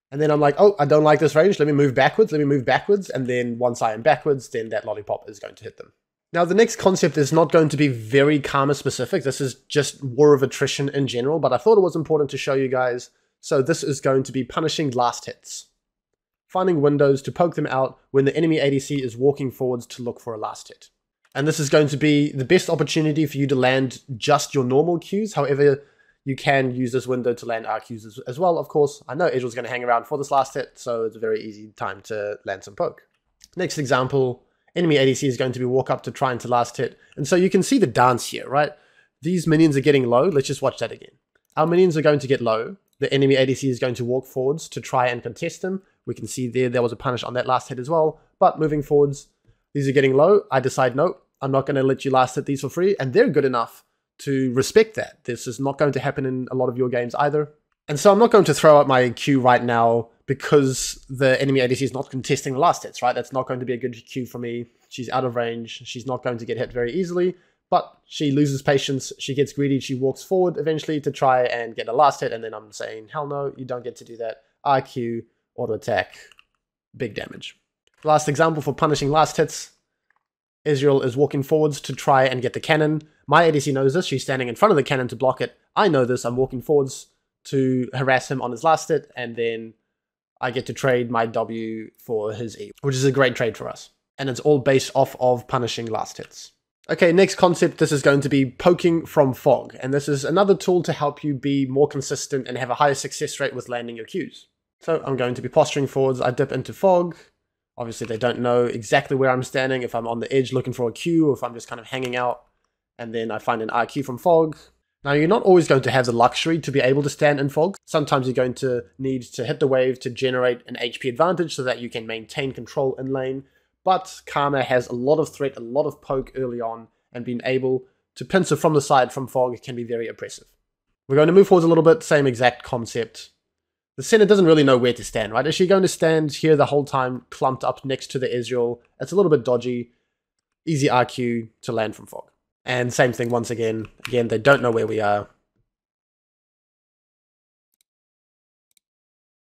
and then I'm like, oh, I don't like this range. Let me move backwards. And then once I am backwards, then that lollipop is going to hit them. Now, the next concept is not going to be very Karma specific. This is just War of Attrition in general, but I thought it was important to show you guys. So this is going to be punishing last hits. Finding windows to poke them out when the enemy ADC is walking forwards to look for a last hit. And this is going to be the best opportunity for you to land just your normal Qs. However, you can use this window to land RQs as well, of course. I know Edgel's going to hang around for this last hit, so it's a very easy time to land some poke. Next example, enemy ADC is going to be walk up to trying to last hit. And so you can see the dance here, right? These minions are getting low. Let's just watch that again. Our minions are going to get low. The enemy ADC is going to walk forwards to try and contest them. We can see there was a punish on that last hit as well. But moving forwards, these are getting low. I decide, no, I'm not going to let you last hit these for free. And they're good enough to respect that. This is not going to happen in a lot of your games either. And so I'm not going to throw out my Q right now because the enemy ADC is not contesting the last hits, right? That's not going to be a good Q for me. She's out of range. She's not going to get hit very easily. But she loses patience, she gets greedy, she walks forward eventually to try and get a last hit, and then I'm saying, hell no, you don't get to do that. RQ, auto attack, big damage. Last example for punishing last hits. Ezreal is walking forwards to try and get the cannon. My ADC knows this, she's standing in front of the cannon to block it. I know this, I'm walking forwards to harass him on his last hit, and then I get to trade my W for his E, which is a great trade for us. And it's all based off of punishing last hits. Okay, next concept, this is going to be poking from fog. And this is another tool to help you be more consistent and have a higher success rate with landing your Qs. So I'm going to be posturing forwards, I dip into fog. Obviously they don't know exactly where I'm standing, if I'm on the edge looking for a Q, or if I'm just kind of hanging out. And then I find an RQ from fog. Now you're not always going to have the luxury to be able to stand in fog. Sometimes you're going to need to hit the wave to generate an HP advantage so that you can maintain control in lane. But Karma has a lot of threat, a lot of poke early on, and being able to pincer from the side from fog can be very oppressive. We're going to move forward a little bit, same exact concept. The center doesn't really know where to stand, right? Is she going to stand here the whole time, clumped up next to the Ezreal? It's a little bit dodgy. Easy RQ to land from fog. And same thing once again. Again, they don't know where we are.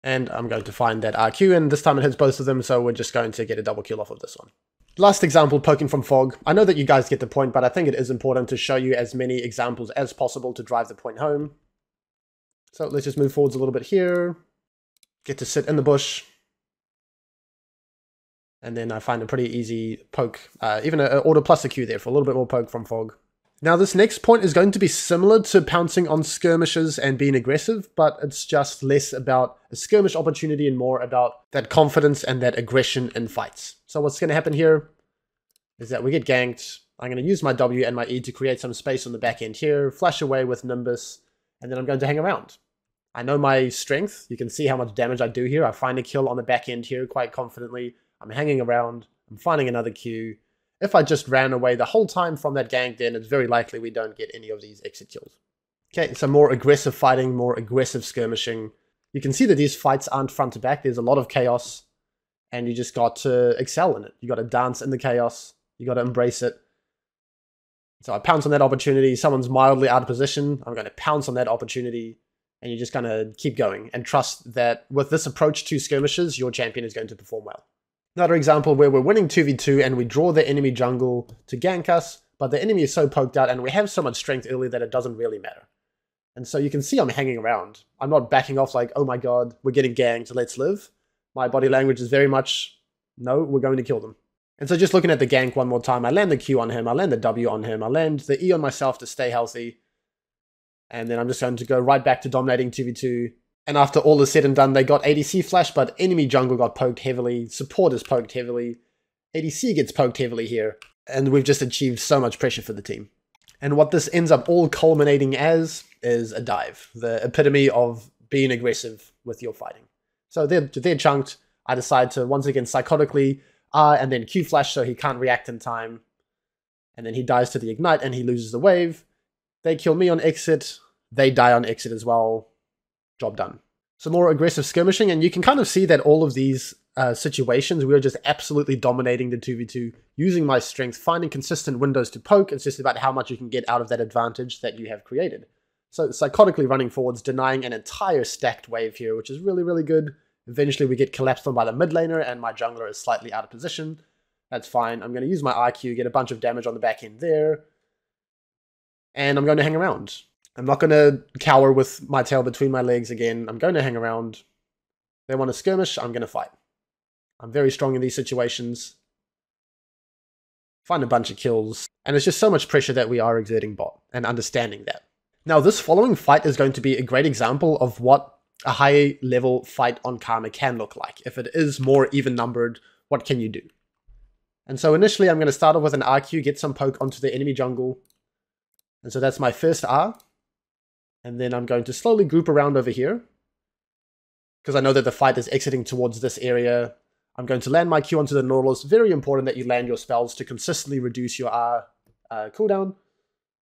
And I'm going to find that RQ, and this time it hits both of them, so we're just going to get a double kill off of this one. Last example, poking from fog. I know that you guys get the point, but I think it is important to show you as many examples as possible to drive the point home. So let's just move forwards a little bit here. Get to sit in the bush. And then I find a pretty easy poke, even an order plus a Q there for a little bit more poke from fog. Now this next point is going to be similar to pouncing on skirmishes and being aggressive, but it's just less about a skirmish opportunity and more about that confidence and that aggression in fights. So what's going to happen here is that we get ganked. I'm going to use my W and my E to create some space on the back end here, flash away with Nimbus, and then I'm going to hang around. I know my strength. You can see how much damage I do here. I find a kill on the back end here quite confidently. I'm hanging around. I'm finding another Q. If I just ran away the whole time from that gank, then it's very likely we don't get any of these exit kills. Okay, so more aggressive fighting, more aggressive skirmishing. You can see that these fights aren't front to back. There's a lot of chaos, and you just got to excel in it. You got to dance in the chaos. You got to embrace it. So I pounce on that opportunity. Someone's mildly out of position. I'm going to pounce on that opportunity, and you're just going to keep going and trust that with this approach to skirmishes, your champion is going to perform well. Another example where we're winning 2v2 and we draw the enemy jungle to gank us, but the enemy is so poked out and we have so much strength early that it doesn't really matter. And so you can see I'm hanging around. I'm not backing off like, oh my god, we're getting ganked, let's live. My body language is very much, no, we're going to kill them. And so just looking at the gank one more time, I land the Q on him, I land the W on him, I land the E on myself to stay healthy. And then I'm just going to go right back to dominating 2v2. And after all is said and done, they got ADC flash, but enemy jungle got poked heavily, support is poked heavily, ADC gets poked heavily here, and we've just achieved so much pressure for the team. And what this ends up all culminating as is a dive, the epitome of being aggressive with your fighting. So they're chunked. I decide to once again psychotically R and then Q flash so he can't react in time. And then he dies to the ignite and he loses the wave. They kill me on exit. They die on exit as well. Job done. Some more aggressive skirmishing, and you can kind of see that all of these situations, we are just absolutely dominating the 2v2, using my strength, finding consistent windows to poke. It's just about how much you can get out of that advantage that you have created. So psychotically running forwards, denying an entire stacked wave here, which is really, really good. Eventually we get collapsed on by the mid laner, and my jungler is slightly out of position. That's fine. I'm going to use my IQ, get a bunch of damage on the back end there. And I'm going to hang around. I'm not going to cower with my tail between my legs again. I'm going to hang around. They want to skirmish, I'm going to fight. I'm very strong in these situations. Find a bunch of kills. And it's just so much pressure that we are exerting bot, and understanding that. Now, this following fight is going to be a great example of what a high-level fight on Karma can look like. If it is more even-numbered, what can you do? And so initially, I'm going to start off with an RQ, get some poke onto the enemy jungle. And so that's my first R. And then I'm going to slowly group around over here, because I know that the fight is exiting towards this area. I'm going to land my Q onto the Nautilus. Very important that you land your spells to consistently reduce your R cooldown.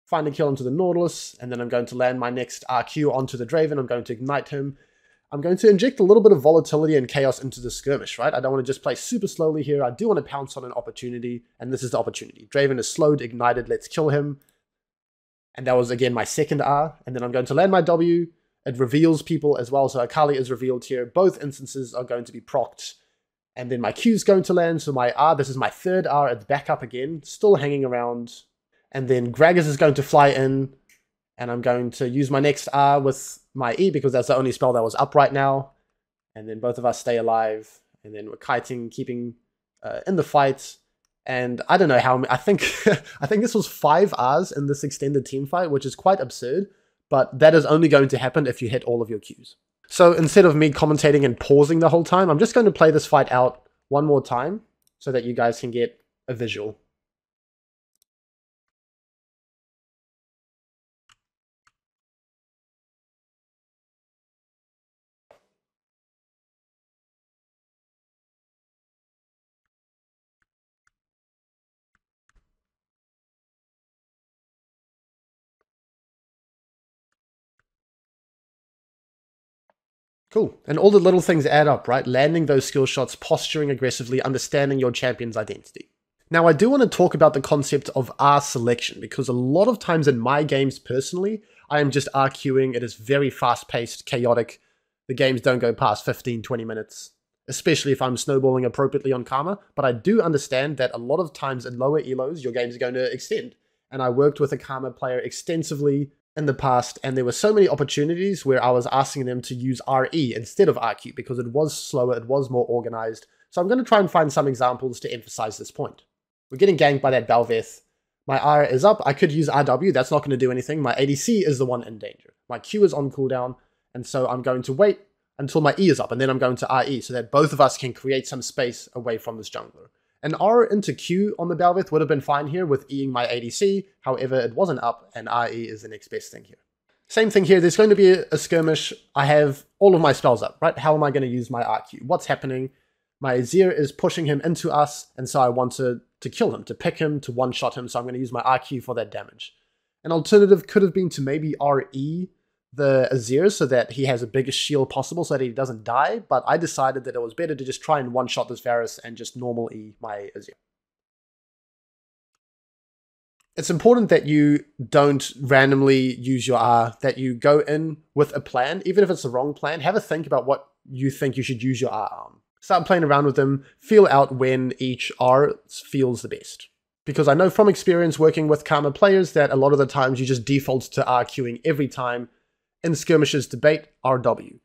Find a kill onto the Nautilus, and then I'm going to land my next RQ onto the Draven. I'm going to ignite him. I'm going to inject a little bit of volatility and chaos into the skirmish, right? I don't want to just play super slowly here. I do want to pounce on an opportunity, and this is the opportunity. Draven is slowed, ignited, let's kill him. And that was, again, my second R. And then I'm going to land my W. It reveals people as well. So Akali is revealed here. Both instances are going to be procced. And then my Q is going to land. So my R, this is my third R. It's back up again. Still hanging around. And then Gragas is going to fly in. And I'm going to use my next R with my E, because that's the only spell that was up right now. And then both of us stay alive. And then we're kiting, keeping in the fight. And I don't know how, I think this was 5 Rs in this extended team fight, which is quite absurd, but that is only going to happen if you hit all of your Qs. So instead of me commentating and pausing the whole time, I'm just going to play this fight out one more time so that you guys can get a visual. Cool. And all the little things add up, right? Landing those skill shots, posturing aggressively, understanding your champion's identity. Now, I do want to talk about the concept of R selection, because a lot of times in my games personally, I am just RQing. It is very fast-paced, chaotic. The games don't go past 15, 20 minutes, especially if I'm snowballing appropriately on Karma. But I do understand that a lot of times in lower elos, your games are going to extend. And I worked with a Karma player extensively in the past, and there were so many opportunities where I was asking them to use RE instead of RQ, because it was slower, it was more organized. So I'm going to try and find some examples to emphasize this point. We're getting ganked by that Bel'Veth. My R is up. I could use RW. That's not going to do anything. My ADC is the one in danger. My Q is on cooldown, and so I'm going to wait until my E is up, and then I'm going to RE so that both of us can create some space away from this jungler. An R into Q on the Bel'Veth would have been fine here with Eing my ADC. However, it wasn't up, and RE is the next best thing here. Same thing here. There's going to be a skirmish. I have all of my spells up, right? How am I going to use my RQ? What's happening? My Azir is pushing him into us, and so I want to kill him, to pick him, to one-shot him, so I'm going to use my RQ for that damage. An alternative could have been to maybe RE the Azir so that he has a biggest shield possible so that he doesn't die, but I decided that it was better to just try and one-shot this Varus and just normal E my Azir. It's important that you don't randomly use your R, that you go in with a plan. Even if it's the wrong plan, have a think about what you think you should use your R on. Start playing around with them, feel out when each R feels the best. Because I know from experience working with Karma players that a lot of the times you just default to RQing every time. In skirmishes, debate RW.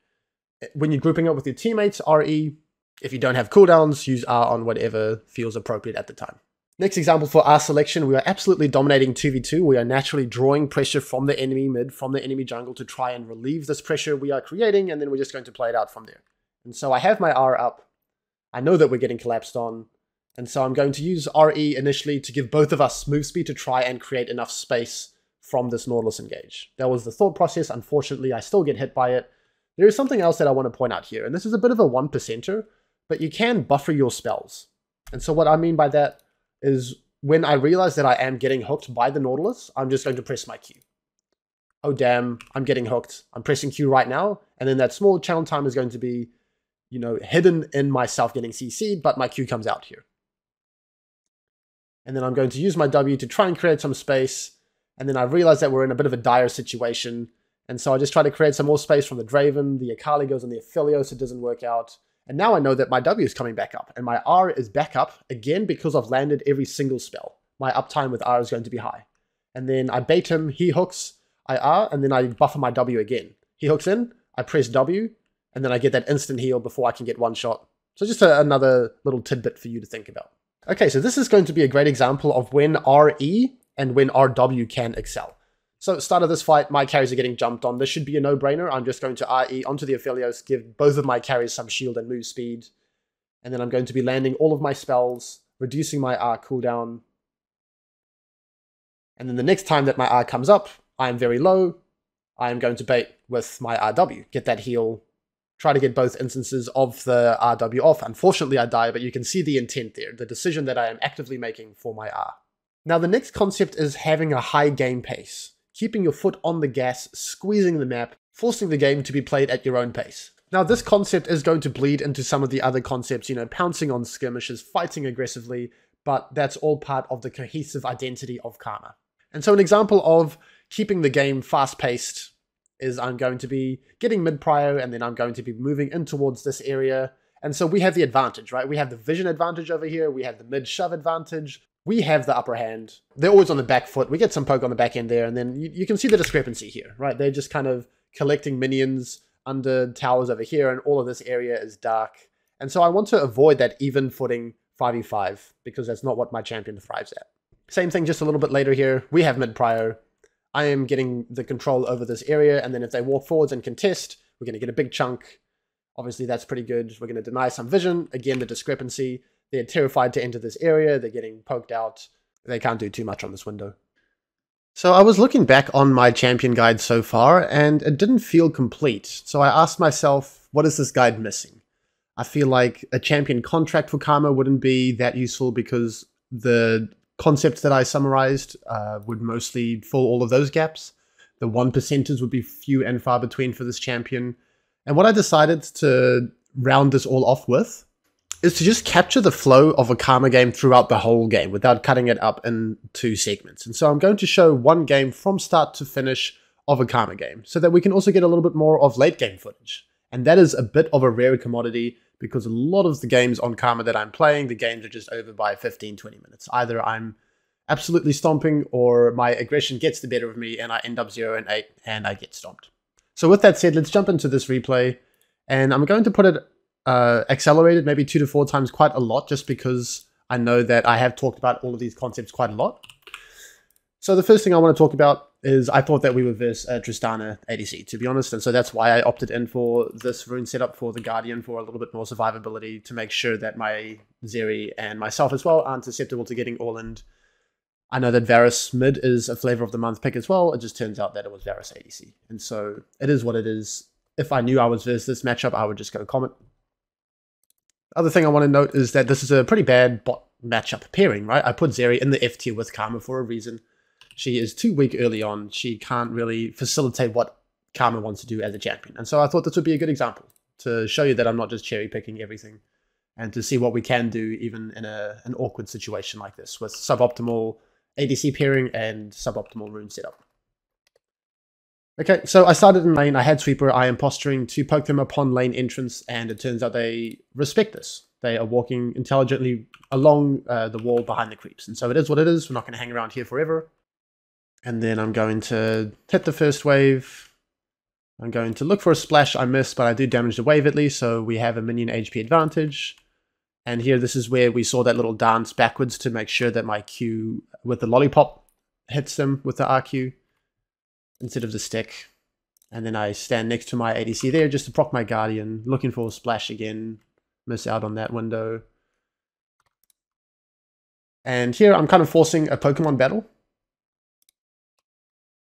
When you're grouping up with your teammates, RE. If you don't have cooldowns, use R on whatever feels appropriate at the time. Next example for R selection, we are absolutely dominating 2v2. We are naturally drawing pressure from the enemy mid, from the enemy jungle to try and relieve this pressure we are creating, and then we're just going to play it out from there. And so I have my R up. I know that we're getting collapsed on, and so I'm going to use RE initially to give both of us move speed to try and create enough space from this Nautilus engage. That was the thought process. Unfortunately, I still get hit by it. There is something else that I want to point out here, and this is a bit of a 1%er, but you can buffer your spells. And so what I mean by that is when I realize that I am getting hooked by the Nautilus, I'm just going to press my Q. Oh damn, I'm getting hooked. I'm pressing Q right now, and then that small channel time is going to be, you know, hidden in myself getting CC'd, but my Q comes out here. And then I'm going to use my W to try and create some space, and then I realize that we're in a bit of a dire situation, and so I just try to create some more space from the Draven, the Akali goes on the Aphelios, it doesn't work out. And now I know that my W is coming back up, and my R is back up, again because I've landed every single spell. My uptime with R is going to be high. And then I bait him, he hooks, I R, and then I buffer my W again. He hooks in, I press W, and then I get that instant heal before I can get one shot. So just another little tidbit for you to think about. Okay, so this is going to be a great example of when RE and when RW can excel. So start of this fight, my carries are getting jumped on. This should be a no-brainer. I'm just going to RE onto the Aphelios, give both of my carries some shield and move speed. And then I'm going to be landing all of my spells, reducing my R cooldown. And then the next time that my R comes up, I am very low. I am going to bait with my RW, get that heal, try to get both instances of the RW off. Unfortunately, I die, but you can see the intent there, the decision that I am actively making for my R. Now, the next concept is having a high game pace. Keeping your foot on the gas, squeezing the map, forcing the game to be played at your own pace. Now, this concept is going to bleed into some of the other concepts, you know, pouncing on skirmishes, fighting aggressively, but that's all part of the cohesive identity of Karma. And so an example of keeping the game fast-paced is I'm going to be getting mid-prio, and then I'm going to be moving in towards this area. And so we have the advantage, right? We have the vision advantage over here, we have the mid-shove advantage, we have the upper hand. They're always on the back foot. We get some poke on the back end there, and then you can see the discrepancy here, right? They're just kind of collecting minions under towers over here, and all of this area is dark. And so I want to avoid that even footing 5v5, because that's not what my champion thrives at. Same thing just a little bit later here. We have mid-prio. I am getting the control over this area, and then if they walk forwards and contest, we're going to get a big chunk. Obviously, that's pretty good. We're going to deny some vision. Again, the discrepancy. They're terrified to enter this area. They're getting poked out. They can't do too much on this window. So I was looking back on my champion guide so far, and it didn't feel complete. So I asked myself, what is this guide missing? I feel like a champion contract for Karma wouldn't be that useful because the concepts that I summarized would mostly fill all of those gaps. The 1%ers would be few and far between for this champion. And what I decided to round this all off with is to just capture the flow of a Karma game throughout the whole game without cutting it up into segments. And so I'm going to show one game from start to finish of a Karma game so that we can also get a little bit more of late game footage. And that is a bit of a rare commodity because a lot of the games on Karma that I'm playing, the games are just over by 15, 20 minutes. Either I'm absolutely stomping or my aggression gets the better of me and I end up 0 and 8 and I get stomped. So with that said, let's jump into this replay, and I'm going to put it accelerated maybe 2 to 4 times quite a lot, just because I know that I have talked about all of these concepts quite a lot. So the first thing I want to talk about is I thought that we would verse Tristana ADC, to be honest, and so that's why I opted in for this rune setup for the Guardian for a little bit more survivability to make sure that my Zeri and myself as well aren't susceptible to getting all-in. I know that Varus mid is a flavor of the month pick as well. It just turns out that it was Varus ADC, and so it is what it is. If I knew I was versus this matchup, I would just go Comet. Other thing I want to note is that this is a pretty bad bot matchup pairing, right? I put Zeri in the F tier with Karma for a reason. She is too weak early on. She can't really facilitate what Karma wants to do as a champion. And so I thought this would be a good example to show you that I'm not just cherry picking everything and to see what we can do even in an awkward situation like this with suboptimal ADC pairing and suboptimal rune setup. Okay, so I started in lane, I had Sweeper, I am posturing to poke them upon lane entrance, and it turns out they respect this. They are walking intelligently along the wall behind the creeps, and so it is what it is. We're not going to hang around here forever. And then I'm going to hit the first wave. I'm going to look for a splash. I missed, but I do damage the wave at least, so we have a minion HP advantage. And here, this is where we saw that little dance backwards to make sure that my Q with the lollipop hits them with the RQ instead of the stick. And then I stand next to my ADC there just to proc my Guardian, looking for a splash again. Miss out on that window. And here I'm kind of forcing a Pokemon battle.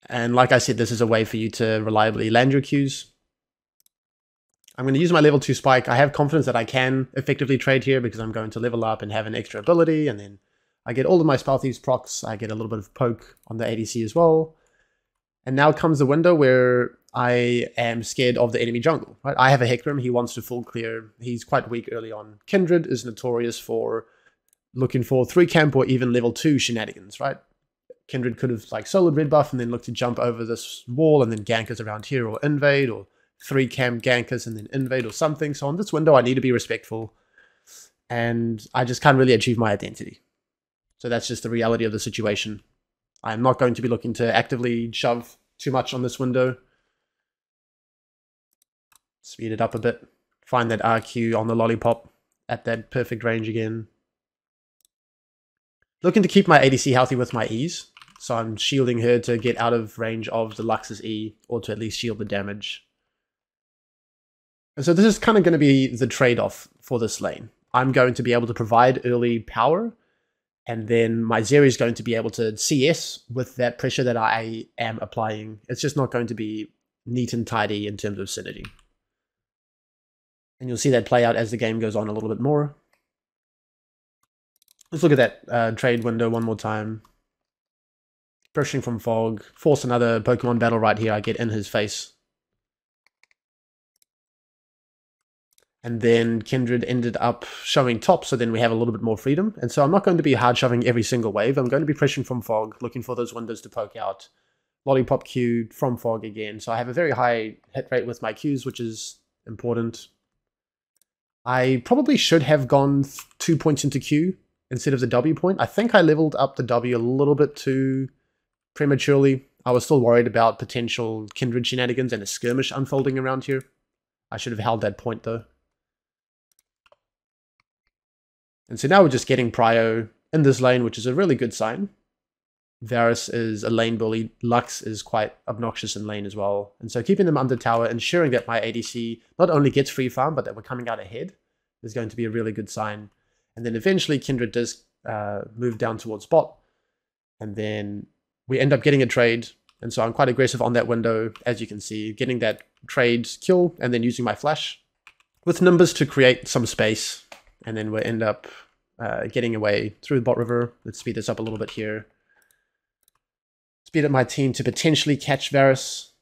And like I said, this is a way for you to reliably land your Qs. I'm going to use my level 2 spike. I have confidence that I can effectively trade here because I'm going to level up and have an extra ability, and then I get all of my Spell Thieves procs. I get a little bit of poke on the ADC as well. And now comes the window where I am scared of the enemy jungle. Right? I have a Hecarim. He wants to full clear. He's quite weak early on. Kindred is notorious for looking for 3 camp or even level 2 shenanigans, right? Kindred could have like soloed red buff and then looked to jump over this wall and then gank us around here or invade, or 3 camp gank us and then invade or something. So on this window, I need to be respectful, and I just can't really achieve my identity. So that's just the reality of the situation. I'm not going to be looking to actively shove too much on this window. Speed it up a bit. Find that RQ on the lollipop at that perfect range again. Looking to keep my ADC healthy with my E's. So I'm shielding her to get out of range of the Lux's E, or to at least shield the damage. And so this is kind of going to be the trade-off for this lane. I'm going to be able to provide early power, and then my Zeri is going to be able to CS with that pressure that I am applying. It's just not going to be neat and tidy in terms of synergy. And you'll see that play out as the game goes on a little bit more. Let's look at that trade window one more time. Pressuring from Fog. Force another Pokemon battle right here. I get in his face. And then Kindred ended up showing top, so then we have a little bit more freedom. And so I'm not going to be hard shoving every single wave. I'm going to be pressuring from Fog, looking for those windows to poke out. Lollipop Q from Fog again. So I have a very high hit rate with my Qs, which is important. I probably should have gone 2 points into Q instead of the W point. I think I leveled up the W a little bit too prematurely. I was still worried about potential Kindred shenanigans and a skirmish unfolding around here. I should have held that point though. And so now we're just getting Prio in this lane, which is a really good sign. Varus is a lane bully. Lux is quite obnoxious in lane as well. And so keeping them under tower, ensuring that my ADC not only gets free farm, but that we're coming out ahead is going to be a really good sign. And then eventually Kindred does move down towards bot. And then we end up getting a trade. And so I'm quite aggressive on that window, as you can see, getting that trade kill and then using my flash with Nimbus to create some space. And then we'll end up getting away through the bot river. Let's speed this up a little bit here. Speed up my team to potentially catch Varus.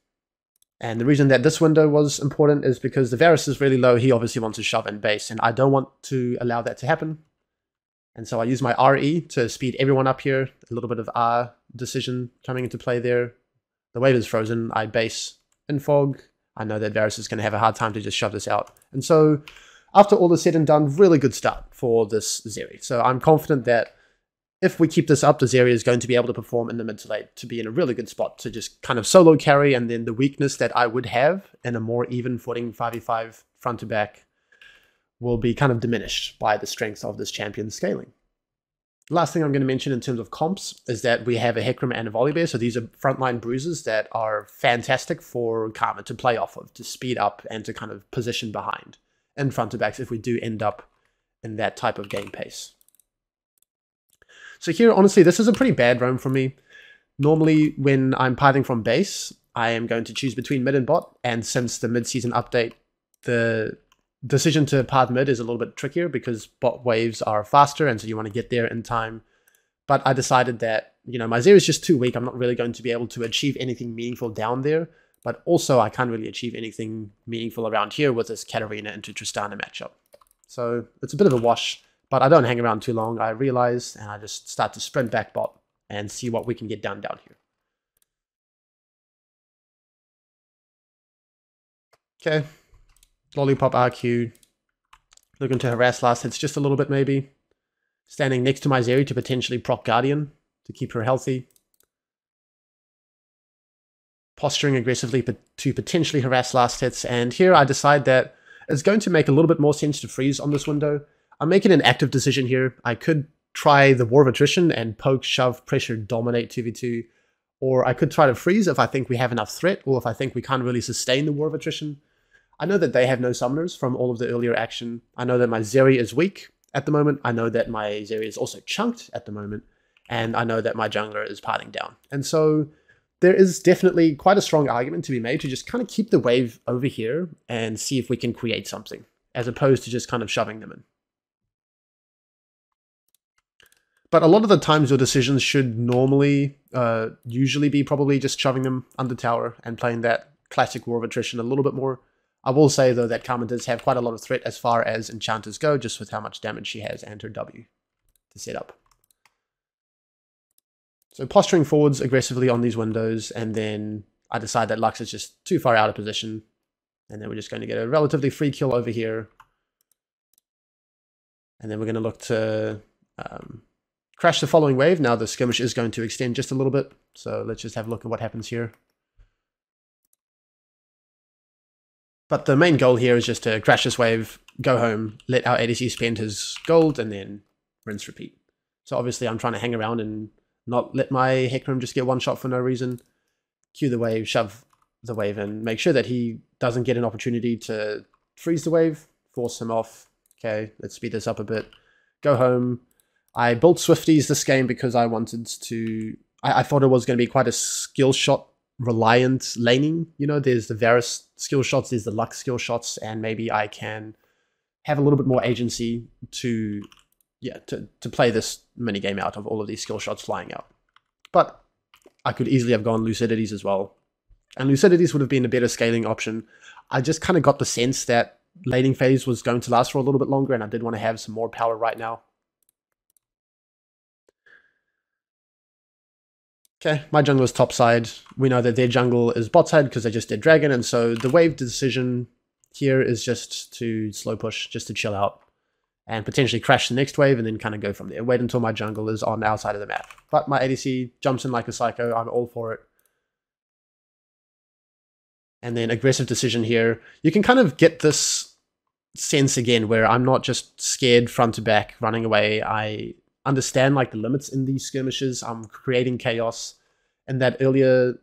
And the reason that this window was important is because the Varus is really low. He obviously wants to shove in base, and I don't want to allow that to happen. And so I use my RE to speed everyone up here. A little bit of R decision coming into play there. The wave is frozen. I base in Fog. I know that Varus is going to have a hard time to just shove this out. And so after all is said and done, really good start for this Zeri. So I'm confident that if we keep this up, the Zeri is going to be able to perform in the mid to late to be in a really good spot to just kind of solo carry, and then the weakness that I would have in a more even footing 5v5 front to back will be kind of diminished by the strength of this champion scaling. Last thing I'm going to mention in terms of comps is that we have a Hecarim and a Volibear. So these are frontline bruisers that are fantastic for Karma to play off of, to speed up and to kind of position behind in front to backs if we do end up in that type of game pace. So here, honestly, this is a pretty bad roam for me. Normally, when I'm pathing from base, I am going to choose between mid and bot. And since the mid-season update, the decision to path mid is a little bit trickier because bot waves are faster, and so you want to get there in time. But I decided that, you know, my Zeri is just too weak. I'm not really going to be able to achieve anything meaningful down there. But also, I can't really achieve anything meaningful around here with this Katarina into Tristana matchup. So it's a bit of a wash. But I don't hang around too long, I realize, and I just start to sprint back bot and see what we can get down here. Okay, Lollipop RQ, looking to harass last hits just a little bit maybe. Standing next to my Zeri to potentially proc Guardian to keep her healthy. Posturing aggressively to potentially harass last hits, and here I decide that it's going to make a little bit more sense to freeze on this window. I'm making an active decision here. I could try the War of Attrition and poke, shove, pressure, dominate 2v2. Or I could try to freeze if I think we have enough threat, or if I think we can't really sustain the War of Attrition. I know that they have no summoners from all of the earlier action. I know that my Zeri is weak at the moment. I know that my Zeri is also chunked at the moment. And I know that my jungler is pathing down. And so there is definitely quite a strong argument to be made to just kind of keep the wave over here and see if we can create something, as opposed to just kind of shoving them in. But a lot of the times your decisions should normally, usually be probably just shoving them under tower and playing that classic War of Attrition a little bit more. I will say, though, that Karma does have quite a lot of threat as far as enchanters go, just with how much damage she has and her W to set up. So posturing forwards aggressively on these windows, and then I decide that Lux is just too far out of position. And then we're just going to get a relatively free kill over here. And then we're going to look to crash the following wave. Now the skirmish is going to extend just a little bit. So let's just have a look at what happens here. But the main goal here is just to crash this wave, go home, let our ADC spend his gold, and then rinse repeat. So obviously I'm trying to hang around and not let my Hecarim just get one shot for no reason. Cue the wave, shove the wave in, make sure that he doesn't get an opportunity to freeze the wave, force him off. Okay, let's speed this up a bit. Go home. I built Swifties this game because I wanted to... I thought it was going to be quite a skill shot reliant laning. You know, there's the Varus skill shots, there's the Lux skill shots, and maybe I can have a little bit more agency to play this mini game out of all of these skill shots flying out. But I could easily have gone Lucidities as well. And Lucidities would have been a better scaling option. I just kind of got the sense that laning phase was going to last for a little bit longer, and I did want to have some more power right now. Okay, my jungle is top side. We know that their jungle is bot side because they just did dragon, and so the wave decision here is just to slow push, just to chill out, and potentially crash the next wave and then kind of go from there. Wait until my jungle is on our side of the map. But my ADC jumps in like a psycho. I'm all for it. And then aggressive decision here. You can kind of get this sense again where I'm not just scared front to back running away. I understand like the limits in these skirmishes. I'm creating chaos. And that earlier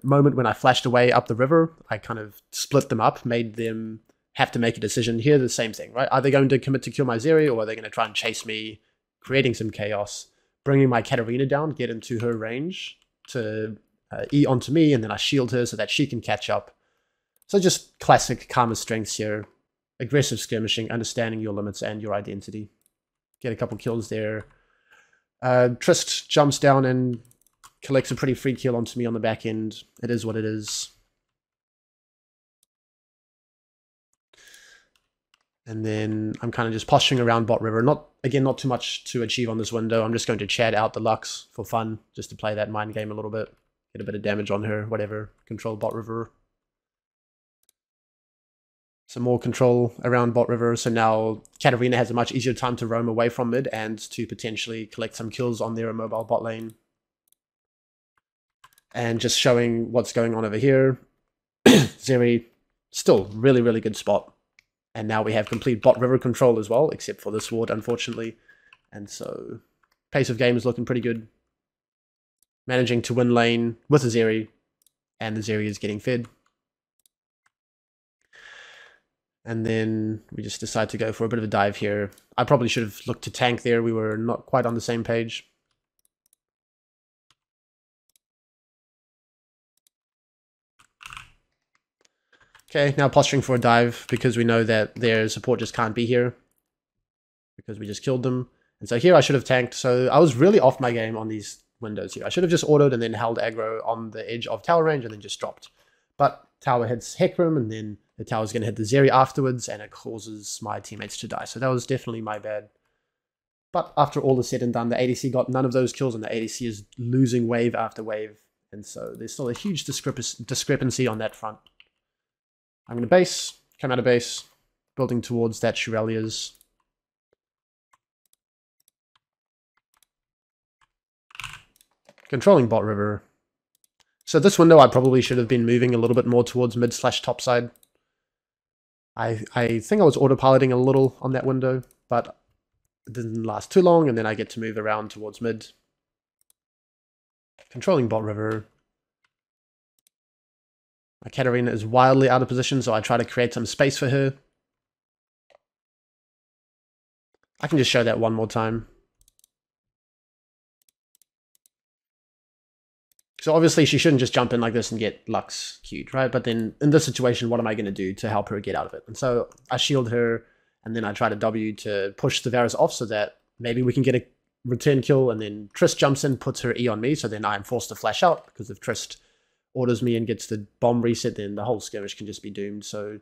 moment when I flashed away up the river, I kind of split them up, made them have to make a decision. Here, the same thing, right? Are they going to commit to kill my Zeri, or are they going to try and chase me, creating some chaos, bringing my Katarina down, get into her range to E onto me, and then I shield her so that she can catch up. So just classic Karma strengths here. Aggressive skirmishing, understanding your limits and your identity. Get a couple kills there. Trist jumps down and collects a pretty free kill onto me on the back end. It is what it is. And then I'm kind of just posturing around bot river. Not too much to achieve on this window. I'm just going to chat out the Lux for fun, just to play that mind game a little bit. Get a bit of damage on her, whatever. Control bot river. Some more control around bot river. So now Katarina has a much easier time to roam away from mid and to potentially collect some kills on their immobile bot lane. And just showing what's going on over here. Zeri, still really, really good spot. And now we have complete bot river control as well, except for this ward, unfortunately. And so, pace of game is looking pretty good. Managing to win lane with a Zeri, and the Zeri is getting fed. And then we just decide to go for a bit of a dive here. I probably should have looked to tank there. We were not quite on the same page. Okay, now posturing for a dive because we know that their support just can't be here because we just killed them. And so here I should have tanked. So I was really off my game on these windows here. I should have just autoed and then held aggro on the edge of tower range and then just dropped. But tower hits Hecarim and then the tower's going to hit the Zeri afterwards and it causes my teammates to die. So that was definitely my bad. But after all is said and done, the ADC got none of those kills and the ADC is losing wave after wave. And so there's still a huge discrepancy on that front. I'm going to base, come out of base, building towards that Shurelya's. Controlling bot river. So this window I probably should have been moving a little bit more towards mid/top side. I think I was autopiloting a little on that window, but it didn't last too long, and then I get to move around towards mid. Controlling bot river. My Katarina is wildly out of position, so I try to create some space for her. I can just show that one more time. So obviously she shouldn't just jump in like this and get Lux queued, right? But then in this situation, what am I going to do to help her get out of it? And so I shield her, and then I try to W to push the Varus off so that maybe we can get a return kill, and then Trist jumps in, puts her E on me, so then I'm forced to flash out, because if Trist orders me and gets the bomb reset, then the whole skirmish can just be doomed. So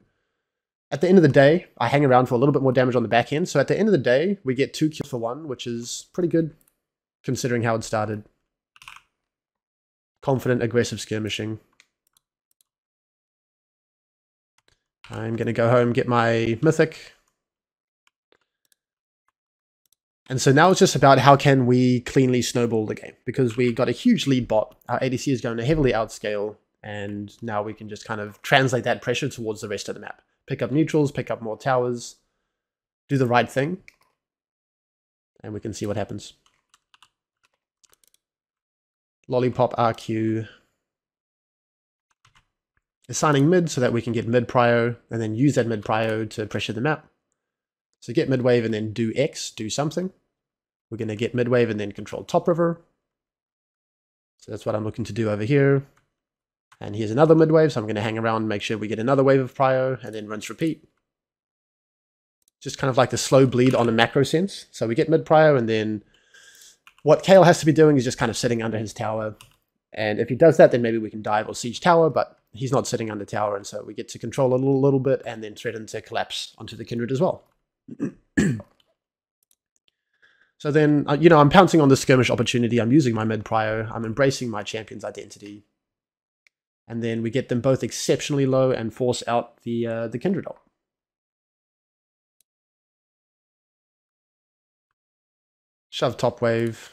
at the end of the day, I hang around for a little bit more damage on the back end. So at the end of the day, we get 2 kills for 1, which is pretty good, considering how it started. Confident, aggressive skirmishing. I'm going to go home, get my mythic. And so now it's just about how can we cleanly snowball the game, because we got a huge lead bot. Our ADC is going to heavily outscale, and now we can just kind of translate that pressure towards the rest of the map. Pick up neutrals, pick up more towers, do the right thing, and we can see what happens. Lollipop RQ. Assigning mid so that we can get mid prio, and then use that mid prio to pressure the map. So get mid wave and then do X, do something. We're going to get mid wave and then control top river. So that's what I'm looking to do over here. And here's another mid wave, so I'm going to hang around and make sure we get another wave of prio, and then rinse repeat. Just kind of like the slow bleed on a macro sense. So we get mid prio, and then what Kayle has to be doing is just kind of sitting under his tower. And if he does that, then maybe we can dive or siege tower, but he's not sitting under tower, and so we get to control a little bit and then threaten to collapse onto the Kindred as well. So then, you know, I'm pouncing on the skirmish opportunity. I'm using my mid prio. I'm embracing my champion's identity. And then we get them both exceptionally low and force out the Kindred ult. Shove top wave.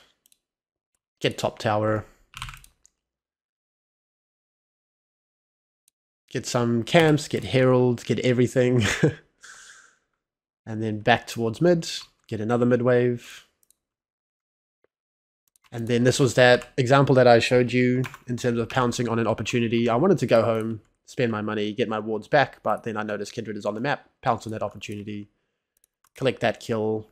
Get top tower. Get some camps, get herald, get everything. And then back towards mid. Get another mid wave. And then this was that example that I showed you in terms of pouncing on an opportunity. I wanted to go home, spend my money, get my wards back, but then I noticed Kindred is on the map, pounce on that opportunity, collect that kill.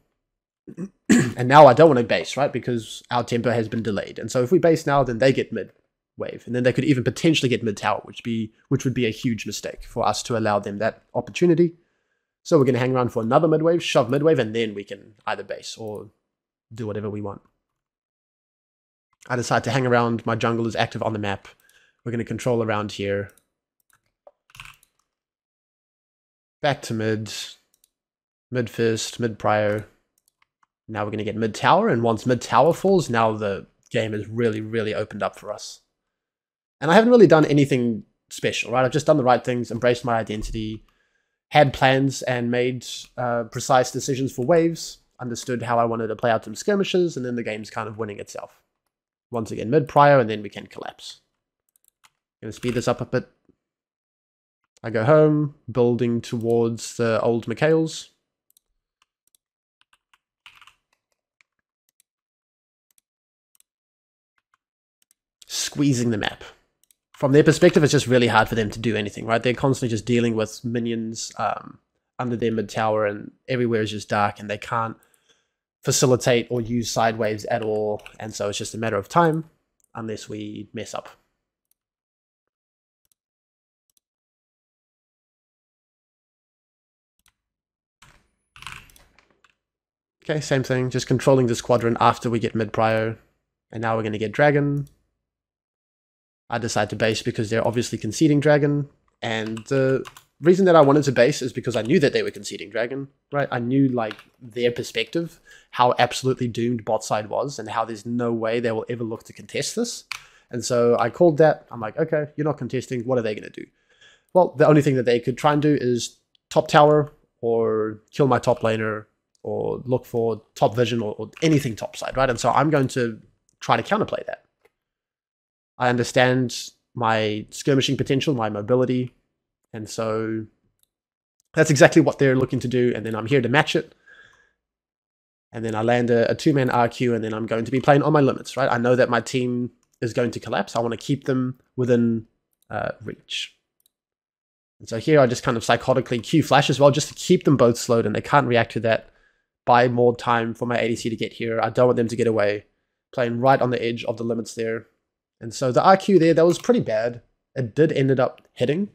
And now I don't want to base, right? Because our tempo has been delayed. And so if we base now, then they get mid wave. And then they could even potentially get mid tower, which would be a huge mistake for us to allow them that opportunity. So we're going to hang around for another mid wave, shove mid wave, and then we can either base or do whatever we want. I decide to hang around. My jungle is active on the map. We're going to control around here. Back to mid. Mid first, mid prio. Now we're going to get mid tower, and once mid tower falls, now the game is really opened up for us. And I haven't really done anything special, right? I've just done the right things, embraced my identity, had plans and made precise decisions for waves, understood how I wanted to play out some skirmishes, and then the game's kind of winning itself. Once again, mid prio, and then we can collapse. I'm going to speed this up a bit. I go home, building towards the old Mikaels. Squeezing the map. From their perspective, it's just really hard for them to do anything, right? They're constantly just dealing with minions under their mid tower, and everywhere is just dark, and they can't facilitate or use side waves at all, and so it's just a matter of time unless we mess up. Okay, same thing, just controlling this quadrant after we get mid prio, and now we're going to get dragon. I decide to base because they're obviously conceding dragon, and the reason that I wanted to base is because I knew that they were conceding dragon, right? I knew, like, their perspective, how absolutely doomed bot side was, and how there's no way they will ever look to contest this. And so I called that. I'm like, okay, you're not contesting. What are they going to do? Well, the only thing that they could try and do is top tower, or kill my top laner, or look for top vision, or anything top side, right? And so I'm going to try to counterplay that. I understand my skirmishing potential, my mobility, and so that's exactly what they're looking to do, and then I'm here to match it. And then I land a 2-man RQ, and then I'm going to be playing on my limits, right? I know that my team is going to collapse. I want to keep them within reach. And so here I just kind of psychotically Q flash as well, just to keep them both slowed, and they can't react to that. Buy more time for my ADC to get here. I don't want them to get away. Playing right on the edge of the limits there. And so the RQ there, that was pretty bad. It did ended up hitting.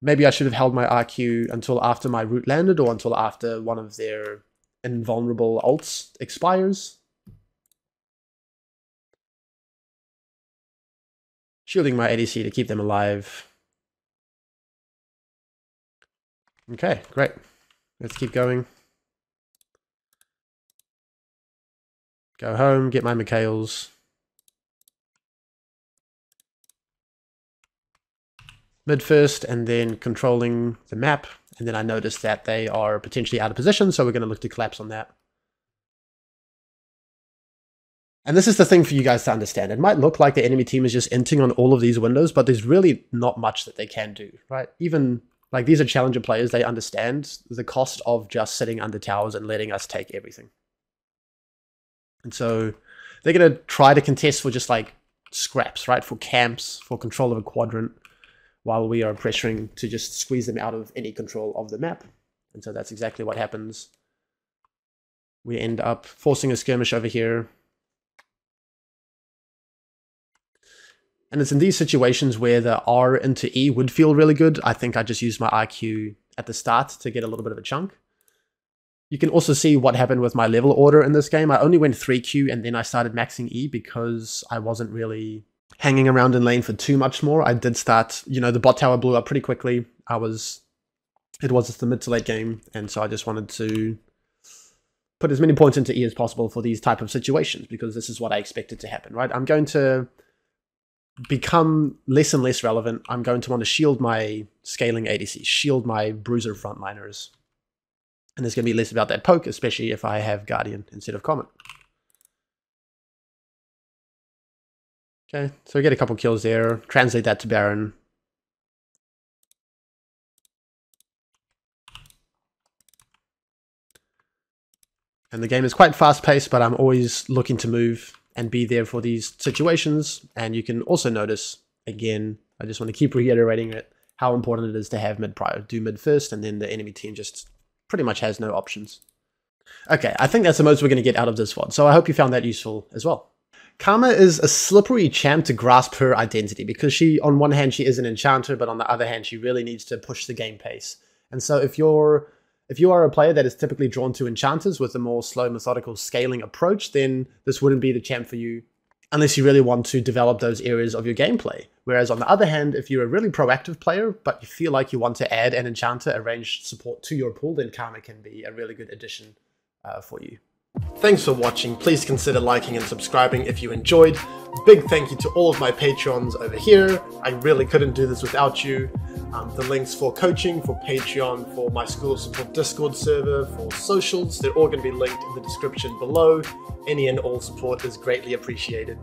Maybe I should have held my RQ until after my root landed, or until after one of their invulnerable ults expires. Shielding my ADC to keep them alive. Okay, great. Let's keep going. Go home, get my Mikaels. Mid first, and then controlling the map. And then I noticed that they are potentially out of position, so we're going to look to collapse on that. And this is the thing for you guys to understand. It might look like the enemy team is just inting on all of these windows, but there's really not much that they can do, right? Even, like, these are challenger players. They understand the cost of just sitting under towers and letting us take everything. And so they're going to try to contest for just, like, scraps, right? For camps, for control of a quadrant, while we are pressuring to just squeeze them out of any control of the map. And so that's exactly what happens. We end up forcing a skirmish over here. And it's in these situations where the R into E would feel really good. I think I just used my IQ at the start to get a little bit of a chunk. You can also see what happened with my level order in this game. I only went 3Q and then I started maxing E because I wasn't really hanging around in lane for too much more. I did start, you know, the bot tower blew up pretty quickly. It was just the mid to late game, and so I just wanted to put as many points into E as possible for these type of situations, because this is what I expected to happen, right? I'm going to become less and less relevant. I'm going to want to shield my scaling ADC, shield my bruiser frontliners. And there's going to be less about that poke, especially if I have Guardian instead of Comet. Okay, so we get a couple kills there. Translate that to Baron. And the game is quite fast-paced, but I'm always looking to move and be there for these situations. And you can also notice, again, I just want to keep reiterating it, how important it is to have mid prior. Do mid first, and then the enemy team just pretty much has no options. Okay, I think that's the most we're going to get out of this VOD, so I hope you found that useful as well. Karma is a slippery champ to grasp her identity, because she, on one hand, she is an enchanter, but on the other hand, she really needs to push the game pace. And so if you are a player that is typically drawn to enchanters with a more slow, methodical scaling approach, then this wouldn't be the champ for you, unless you really want to develop those areas of your gameplay. Whereas on the other hand, if you're a really proactive player, but you feel like you want to add an enchanter, a ranged support to your pool, then Karma can be a really good addition for you. Thanks for watching. Please consider liking and subscribing if you enjoyed. Big thank you to all of my patrons over here. I really couldn't do this without you. The links for coaching, for Patreon, for my School of Support Discord server, for socials, they're all going to be linked in the description below. Any and all support is greatly appreciated.